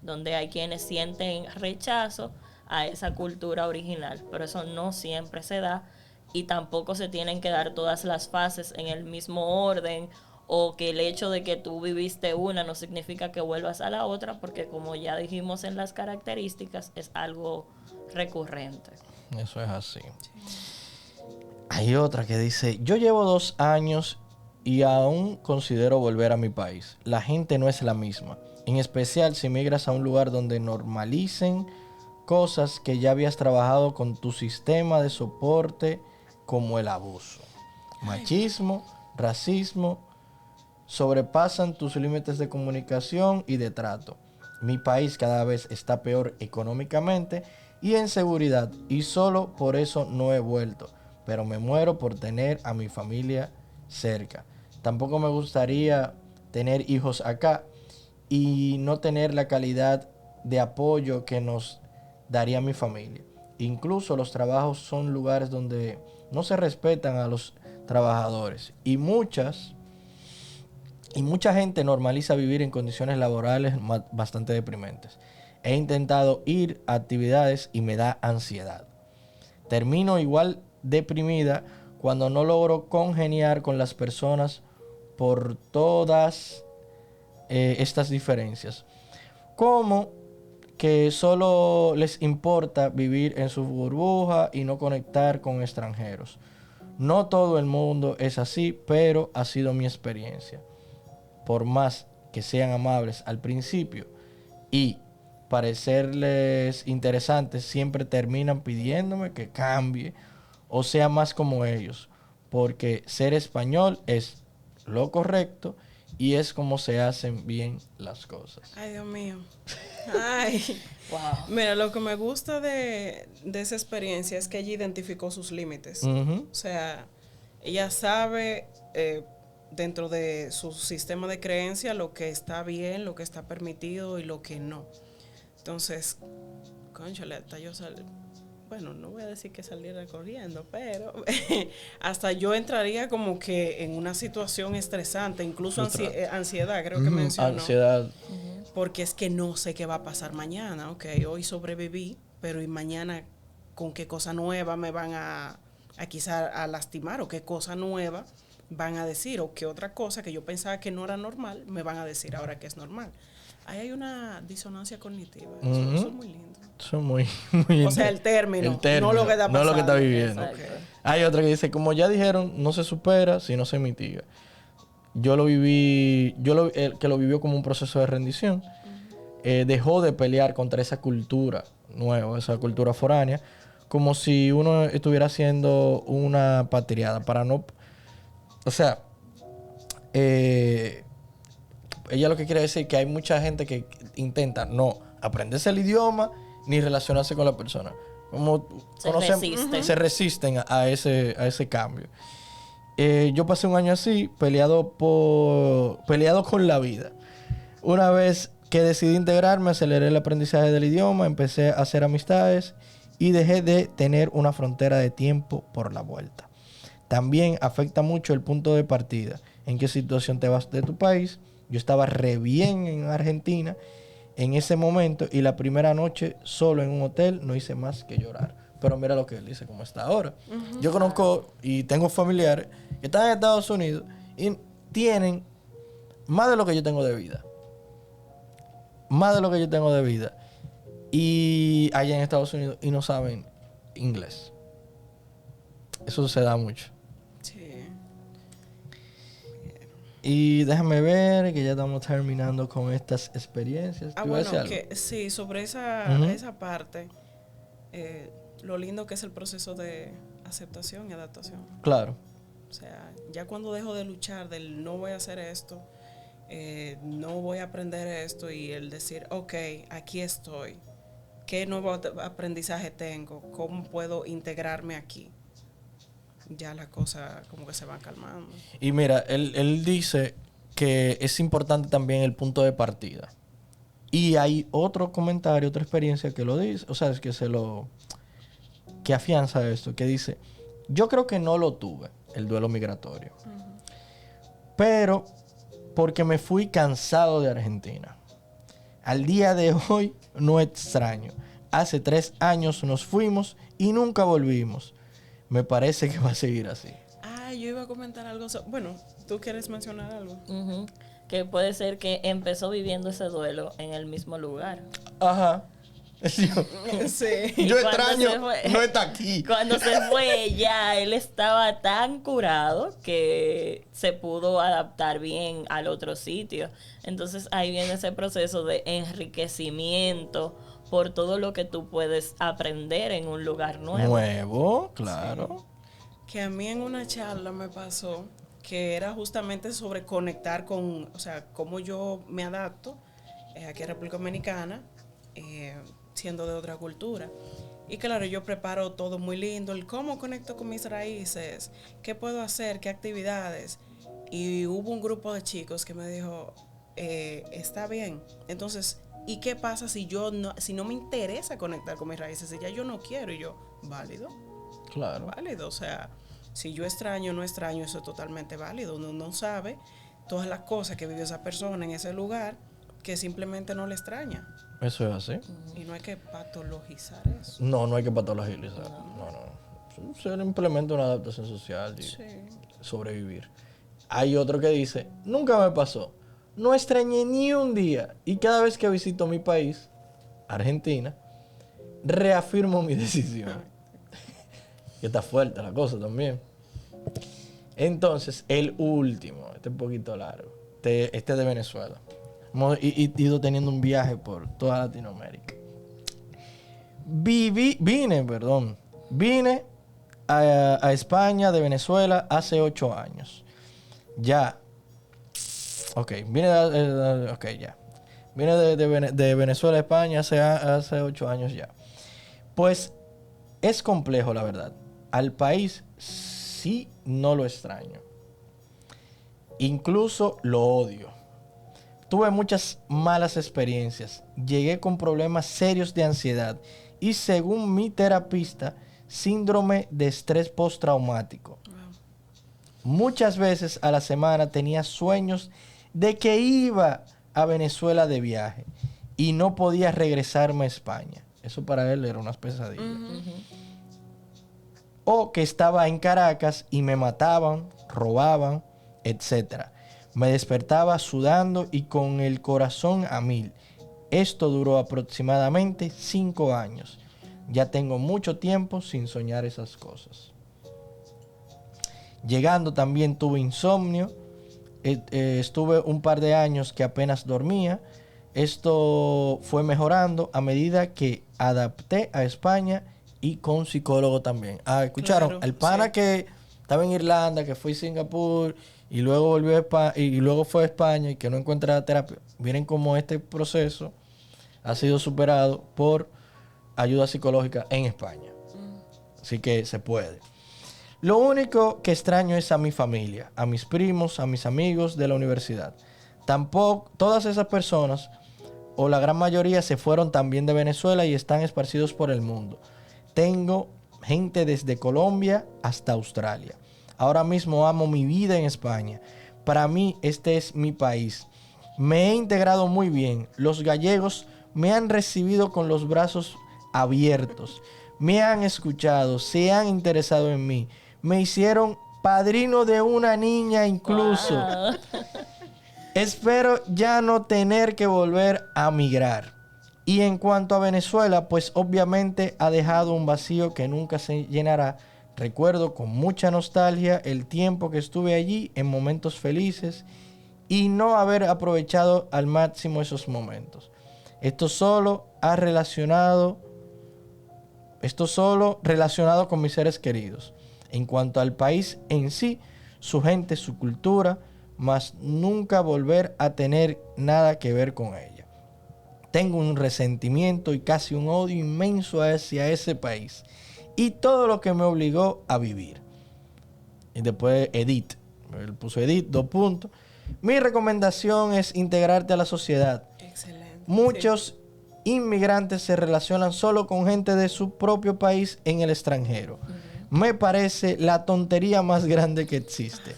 donde hay quienes sienten rechazo a esa cultura original, pero eso no siempre se da, y tampoco se tienen que dar todas las fases en el mismo orden, o que el hecho de que tú viviste una no significa que vuelvas a la otra, porque como ya dijimos en las características, es algo recurrente. Eso es así. Hay otra que dice, yo llevo 2 años y aún considero volver a mi país. La gente no es la misma. En especial si migras a un lugar donde normalicen cosas que ya habías trabajado con tu sistema de soporte, como el abuso, machismo, racismo, sobrepasan tus límites de comunicación y de trato. Mi país cada vez está peor económicamente y en seguridad, y solo por eso no he vuelto, pero me muero por tener a mi familia cerca. Tampoco me gustaría tener hijos acá y no tener la calidad de apoyo que nos daría mi familia. Incluso los trabajos son lugares donde no se respetan a los trabajadores, y mucha gente normaliza vivir en condiciones laborales bastante deprimentes. He intentado ir a actividades y me da ansiedad. Termino igual deprimida cuando no logro congeniar con las personas por todas estas diferencias. Como que solo les importa vivir en su burbuja y no conectar con extranjeros. No todo el mundo es así, pero ha sido mi experiencia. Por más que sean amables al principio y parecerles interesantes, siempre terminan pidiéndome que cambie o sea más como ellos, porque ser español es lo correcto y es como se hacen bien las cosas. Ay, Dios mío. Ay. Wow. Mira, lo que me gusta de esa experiencia es que ella identificó sus límites. Uh-huh. O sea, ella sabe dentro de su sistema de creencia lo que está bien, lo que está permitido y lo que no. Entonces, cónchale, hasta yo bueno, no voy a decir que saliera corriendo, pero hasta yo entraría como que en una situación estresante, incluso ansiedad, creo que mencionó. Ansiedad. Porque es que no sé qué va a pasar mañana. Ok, hoy sobreviví, pero ¿y mañana con qué cosa nueva me van a quizás a lastimar? ¿O qué cosa nueva van a decir? ¿O qué otra cosa que yo pensaba que no era normal me van a decir ahora que es normal? Ahí hay una disonancia cognitiva. Eso es muy lindo. Eso es muy o sea, el término, no lo que está pasando. No lo que está viviendo. Okay. Hay otra que dice, como ya dijeron, no se supera si no se mitiga. Yo lo viví, el que lo vivió como un proceso de rendición, dejó de pelear contra esa cultura nueva, esa cultura foránea, como si uno estuviera haciendo una patriada para no... O sea, ella lo que quiere decir es que hay mucha gente que intenta no aprenderse el idioma ni relacionarse con la persona. Como se resisten a ese cambio. Yo pasé un año así, peleado con la vida. Una vez que decidí integrarme, aceleré el aprendizaje del idioma, empecé a hacer amistades y dejé de tener una frontera de tiempo por la vuelta. También afecta mucho el punto de partida, en qué situación te vas de tu país. Yo estaba re bien en Argentina en ese momento y la primera noche solo en un hotel no hice más que llorar. Pero mira lo que él dice, cómo está ahora. Uh-huh. Yo conozco y tengo familiares que están en Estados Unidos y tienen más de lo que yo tengo de vida. Más de lo que yo tengo de vida. Y allá en Estados Unidos y no saben inglés. Eso se da mucho. Sí. Y déjame ver que ya estamos terminando con estas experiencias. Bueno, que sí, sobre esa parte, lo lindo que es el proceso de aceptación y adaptación. Claro. O sea, ya cuando dejo de luchar del no voy a hacer esto, no voy a aprender esto, y el decir, ok, aquí estoy, ¿qué nuevo aprendizaje tengo? ¿Cómo puedo integrarme aquí? Ya las cosas como que se van calmando. Y mira, él dice que es importante también el punto de partida. Y hay otro comentario, otra experiencia que lo dice, o sea, es que que afianza esto, que dice, yo creo que no lo tuve, el duelo migratorio. Pero porque me fui cansado de Argentina. Al día de hoy no extraño. Hace 3 años nos fuimos y nunca volvimos. Me parece que va a seguir así. Yo iba a comentar algo. Bueno, ¿tú quieres mencionar algo? Que puede ser que empezó viviendo ese duelo en el mismo lugar. Ajá. Sí. Yo extraño, no está aquí. Cuando se fue ya, él estaba tan curado que se pudo adaptar bien al otro sitio. Entonces ahí viene ese proceso de enriquecimiento por todo lo que tú puedes aprender en un lugar nuevo. Nuevo, claro. Sí. Que a mí en una charla me pasó que era justamente sobre conectar con, o sea, cómo yo me adapto aquí en República Dominicana, siendo de otra cultura. Y claro, yo preparo todo muy lindo, el cómo conecto con mis raíces, qué puedo hacer, qué actividades. Y hubo un grupo de chicos que me dijo, está bien, entonces, ¿y qué pasa si no me interesa conectar con mis raíces? Si ya yo no quiero, y yo, válido. Claro. Válido, o sea, si yo extraño o no extraño, eso es totalmente válido. Uno no sabe todas las cosas que vivió esa persona en ese lugar, que simplemente no le extraña. Eso es así. Y no hay que patologizar eso. No hay que patologizar. No. Se implementa una adaptación social y sobrevivir. Hay otro que dice, nunca me pasó. No extrañé ni un día. Y cada vez que visito mi país, Argentina, reafirmo mi decisión. Y está fuerte la cosa también. Entonces, el último, este es un poquito largo. Este es de Venezuela. Hemos ido teniendo un viaje por toda Latinoamérica. Vine a España de Venezuela hace 8 años. Ya. Ok, ya. Vine de Venezuela a España hace 8 años ya. Pues es complejo, la verdad. Al país sí no lo extraño. Incluso lo odio. Tuve muchas malas experiencias. Llegué con problemas serios de ansiedad y, según mi terapista, síndrome de estrés postraumático. Muchas veces a la semana tenía sueños de que iba a Venezuela de viaje y no podía regresarme a España. Eso para él era una pesadilla. O que estaba en Caracas y me mataban, robaban, etc. Me despertaba sudando y con el corazón a 1000. Esto duró aproximadamente 5 años. Ya tengo mucho tiempo sin soñar esas cosas. Llegando también tuve insomnio. Estuve un par de años que apenas dormía. Esto fue mejorando a medida que adapté a España y con psicólogo también. ¿Escucharon? Claro, el pana que estaba en Irlanda, que fue a Singapur y luego volvió a España, y luego fue a España y que no encuentra terapia. Miren cómo este proceso ha sido superado por ayuda psicológica en España. Así que se puede. Lo único que extraño es a mi familia, a mis primos, a mis amigos de la universidad. Tampoco, todas esas personas, o la gran mayoría, se fueron también de Venezuela y están esparcidos por el mundo. Tengo gente desde Colombia hasta Australia. Ahora mismo amo mi vida en España. Para mí este es mi país. Me he integrado muy bien. Los gallegos me han recibido con los brazos abiertos. Me han escuchado, se han interesado en mí. Me hicieron padrino de una niña incluso. Wow. Espero ya no tener que volver a migrar. Y en cuanto a Venezuela, pues obviamente ha dejado un vacío que nunca se llenará. Recuerdo con mucha nostalgia el tiempo que estuve allí en momentos felices y no haber aprovechado al máximo esos momentos. Esto solo relacionado con mis seres queridos. En cuanto al país en sí, su gente, su cultura, mas nunca volver a tener nada que ver con ella. Tengo un resentimiento y casi un odio inmenso hacia ese país y todo lo que me obligó a vivir. Y después Edith, él puso Edith, 2 puntos. Mi recomendación es integrarte a la sociedad. Excelente. Muchos inmigrantes se relacionan solo con gente de su propio país en el extranjero. Me parece la tontería más grande que existe.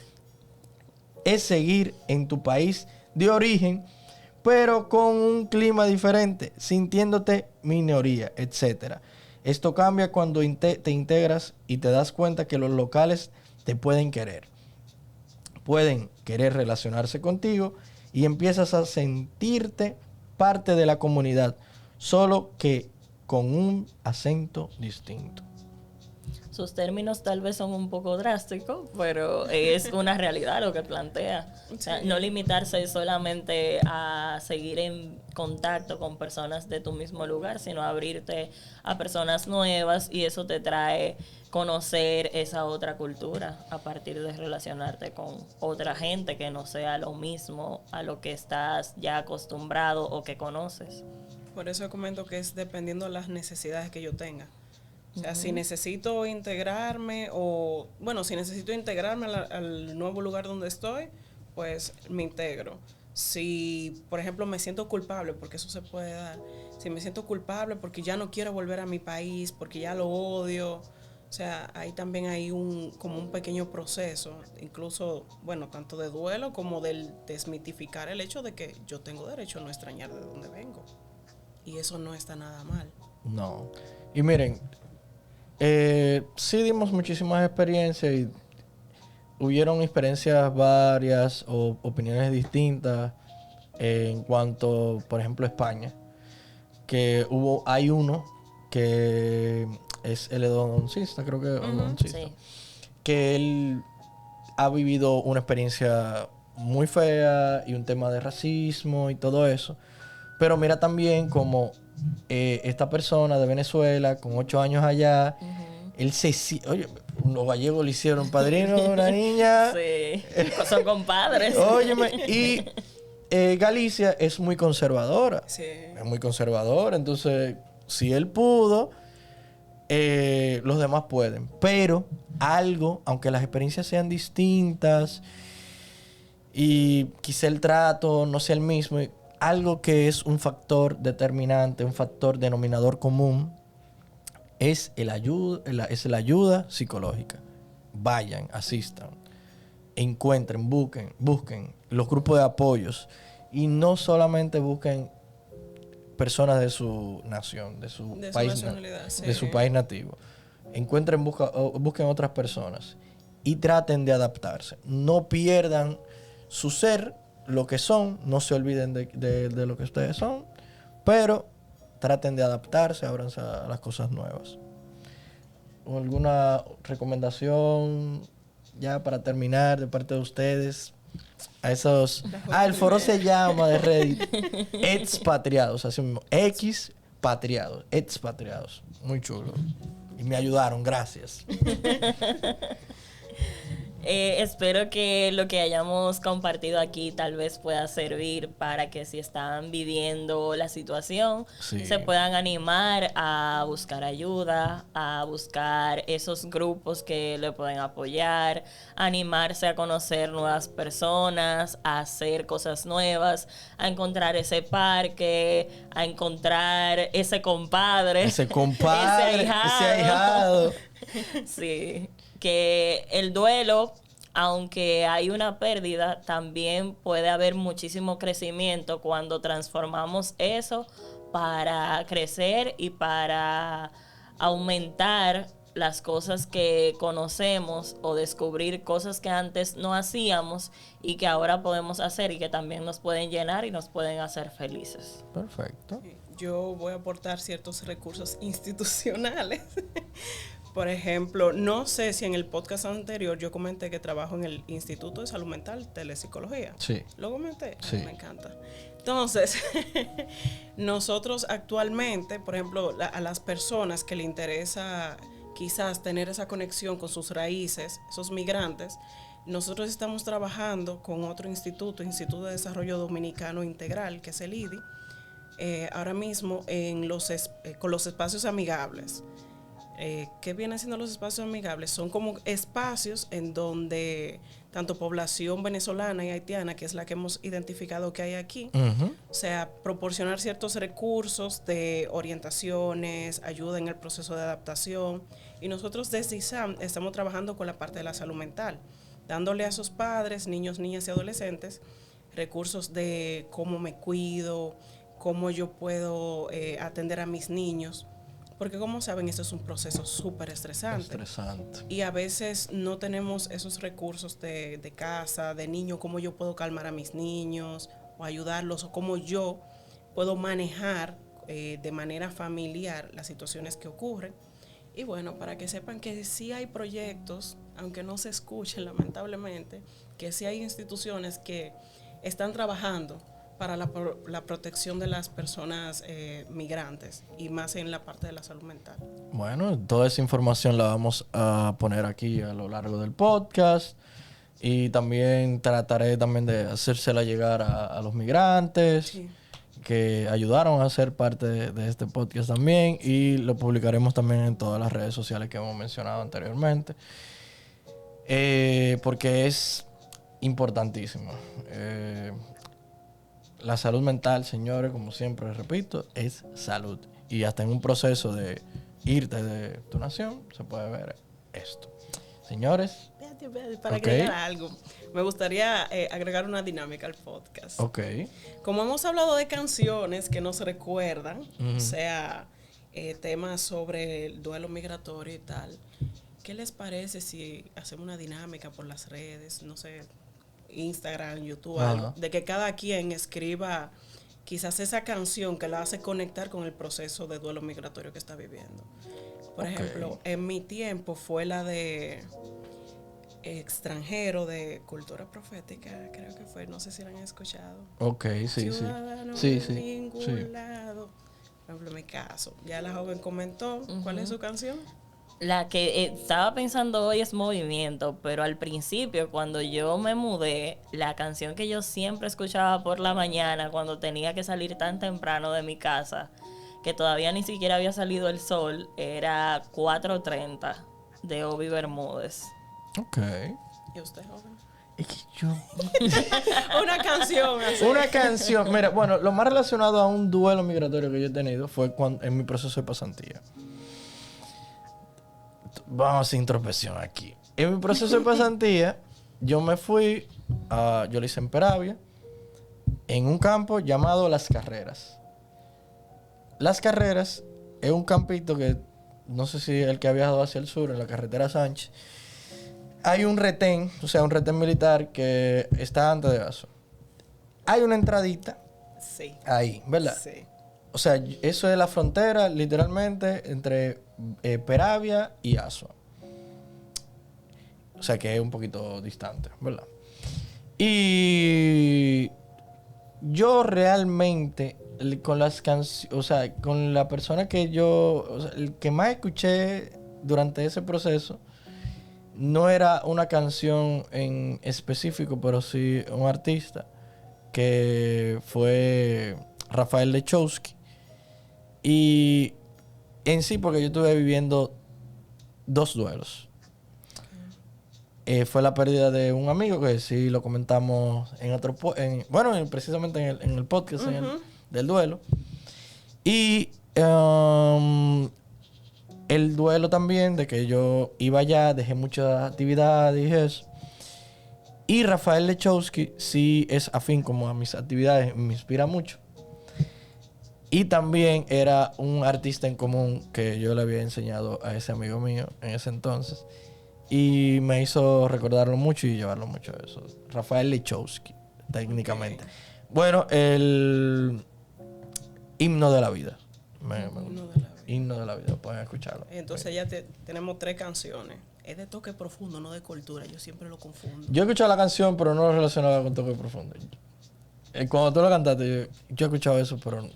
Es seguir en tu país de origen, pero con un clima diferente, sintiéndote minoría, etc. Esto cambia cuando te integras y te das cuenta que los locales te pueden querer. Pueden querer relacionarse contigo y empiezas a sentirte parte de la comunidad, solo que con un acento distinto. Sus términos tal vez son un poco drásticos, pero es una realidad lo que plantea. O sea, no limitarse solamente a seguir en contacto con personas de tu mismo lugar, sino abrirte a personas nuevas, y eso te trae conocer esa otra cultura a partir de relacionarte con otra gente que no sea lo mismo a lo que estás ya acostumbrado o que conoces. Por eso comento que es dependiendo de las necesidades que yo tenga. O sea, si necesito integrarme al nuevo lugar donde estoy, pues me integro. Si, por ejemplo, me siento culpable, porque eso se puede dar, si me siento culpable porque ya no quiero volver a mi país, porque ya lo odio, o sea, ahí también hay como un pequeño proceso, incluso, bueno, tanto de duelo como del desmitificar el hecho de que yo tengo derecho a no extrañar de dónde vengo. Y eso no está nada mal. No. Y miren, sí dimos muchísimas experiencias y hubieron experiencias varias o opiniones distintas en cuanto, por ejemplo, España, que hay uno que es el odoncista, creo que odoncista, Sí. que él ha vivido una experiencia muy fea y un tema de racismo y todo eso. Pero mira también como esta persona de Venezuela, con 8 años allá, él oye, los gallegos le hicieron padrino de una niña. Sí, son compadres. Óyeme, y Galicia es muy conservadora. Sí. Es muy conservadora, entonces, si él pudo, los demás pueden. Pero algo, aunque las experiencias sean distintas y quizá el trato no sea el mismo, algo que es un factor determinante, un factor denominador común, es la ayuda psicológica. Vayan, asistan, encuentren, busquen los grupos de apoyos y no solamente busquen personas de su nación, de su país nativo. Busquen otras personas y traten de adaptarse. No pierdan su ser, lo que son, no se olviden de lo que ustedes son, pero traten de adaptarse, ábranse a las cosas nuevas. ¿Alguna recomendación ya para terminar de parte de ustedes? A esos... el foro se llama de Reddit Expatriados, así mismo, expatriados. Muy chulo. Y me ayudaron, gracias. Espero que lo que hayamos compartido aquí tal vez pueda servir para que si están viviendo la situación, se puedan animar a buscar ayuda, a buscar esos grupos que le pueden apoyar, animarse a conocer nuevas personas, a hacer cosas nuevas, a encontrar ese parque, a encontrar ese compadre, ese ahijado. Sí. Que el duelo, aunque hay una pérdida, también puede haber muchísimo crecimiento cuando transformamos eso para crecer y para aumentar las cosas que conocemos o descubrir cosas que antes no hacíamos y que ahora podemos hacer y que también nos pueden llenar y nos pueden hacer felices. Perfecto. Yo voy a aportar ciertos recursos institucionales. Por ejemplo, no sé si en el podcast anterior yo comenté que trabajo en el Instituto de Salud Mental, Telepsicología. Sí. ¿Lo comenté? Sí. Me encanta. Entonces, nosotros actualmente, por ejemplo, a las personas que le interesa quizás tener esa conexión con sus raíces, esos migrantes, nosotros estamos trabajando con otro instituto, Instituto de Desarrollo Dominicano Integral, que es el IDI, ahora mismo con los espacios amigables. ¿Qué vienen siendo los espacios amigables? Son como espacios en donde tanto población venezolana y haitiana, que es la que hemos identificado que hay aquí, o sea, proporcionar ciertos recursos de orientaciones, ayuda en el proceso de adaptación. Y nosotros desde ISAM estamos trabajando con la parte de la salud mental, dándole a esos padres, niños, niñas y adolescentes recursos de cómo me cuido, cómo yo puedo atender a mis niños. Porque como saben, esto es un proceso súper estresante. Y a veces no tenemos esos recursos de casa, de niño, cómo yo puedo calmar a mis niños o ayudarlos, o cómo yo puedo manejar de manera familiar las situaciones que ocurren. Y bueno, para que sepan que sí hay proyectos, aunque no se escuchen lamentablemente, que sí hay instituciones que están trabajando para la protección de las personas migrantes y más en la parte de la salud mental. Bueno, toda esa información la vamos a poner aquí a lo largo del podcast y también trataré también de hacérsela llegar a los migrantes que ayudaron a ser parte de este podcast también, y lo publicaremos también en todas las redes sociales que hemos mencionado anteriormente, porque es importantísimo. La salud mental, señores, como siempre repito, es salud. Y hasta en un proceso de irte de tu nación se puede ver esto. Señores. Para agregar algo, me gustaría agregar una dinámica al podcast. Ok. Como hemos hablado de canciones que nos recuerdan, o sea, temas sobre el duelo migratorio y tal, ¿qué les parece si hacemos una dinámica por las redes, no sé, Instagram, YouTube, algo, de que cada quien escriba quizás esa canción que la hace conectar con el proceso de duelo migratorio que está viviendo? Por ejemplo, en mi tiempo fue la de Extranjero, de Cultura Profética, creo que fue, no sé si la han escuchado. Ok, sí, Ciudadano sí. en ningún lado. Por ejemplo, en mi caso, ya la joven comentó, ¿cuál es su canción? La que estaba pensando hoy es Movimiento, pero al principio, cuando yo me mudé, la canción que yo siempre escuchaba por la mañana, cuando tenía que salir tan temprano de mi casa, que todavía ni siquiera había salido el sol, era 4:30 de Obi Bermúdez. Ok. ¿Y usted, joven? Es que yo... Una canción así. Una canción. Mira, bueno, lo más relacionado a un duelo migratorio que yo he tenido fue en mi proceso de pasantía. Vamos a hacer introspección aquí. En mi proceso de pasantía, yo me fui yo lo hice en Peravia, en un campo llamado Las Carreras. Las Carreras es un campito que, no sé si el que ha viajado hacia el sur, en la carretera Sánchez, hay un retén, o sea, un retén militar que está antes de Asua. Hay una entradita ahí, ¿verdad? Sí. O sea, eso es la frontera, literalmente, entre Peravia y Asua. O sea, que es un poquito distante, ¿verdad? Y yo realmente, con las canciones, o sea, con la persona que o sea, el que más escuché durante ese proceso, no era una canción en específico, pero sí un artista, que fue Rafael Lechowski. Y en sí, porque yo estuve viviendo 2 duelos. Fue la pérdida de un amigo, que sí lo comentamos en otro... precisamente en el podcast del duelo. Y el duelo también, de que yo iba allá, dejé muchas actividades y eso. Y Rafael Lechowski sí es afín como a mis actividades, me inspira mucho. Y también era un artista en común que yo le había enseñado a ese amigo mío en ese entonces. Y me hizo recordarlo mucho y llevarlo mucho a eso. Rafael Lechowski, técnicamente. Bueno, el himno de la vida. Me gusta. Himno de la vida. Himno de la vida, pueden escucharlo. Entonces ya tenemos 3 canciones. Es de toque profundo, no de cultura. Yo siempre lo confundo. Yo he escuchado la canción, pero no lo relacionaba con toque profundo. Cuando tú lo cantaste, yo he escuchado eso, pero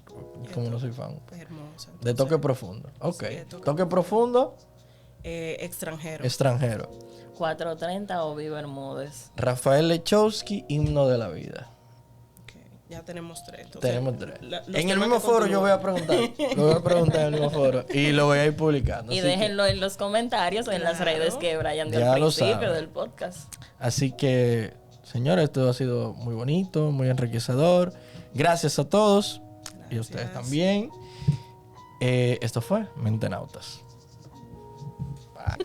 como no soy fan. Hermosa. De toque profundo. Ok. Sí, toque profundo. Extranjero. Extranjero. 430 o Viva Bermúdez. Rafael Lechowski, Himno de la vida. Okay. Ya tenemos 3. Entonces, Tenemos 3. los En el temas mismo que foro yo voy a continúan. preguntar. Lo voy a preguntar en el mismo foro. Y lo voy a ir publicando. Y Así déjenlo en los comentarios o en las Claro. redes que Brian dio Ya al lo principio saben. del podcast. Así que, señores, esto ha sido muy bonito, muy enriquecedor. Gracias a todos. Y a ustedes Gracias. también. Esto fue Mentenautas. Bye.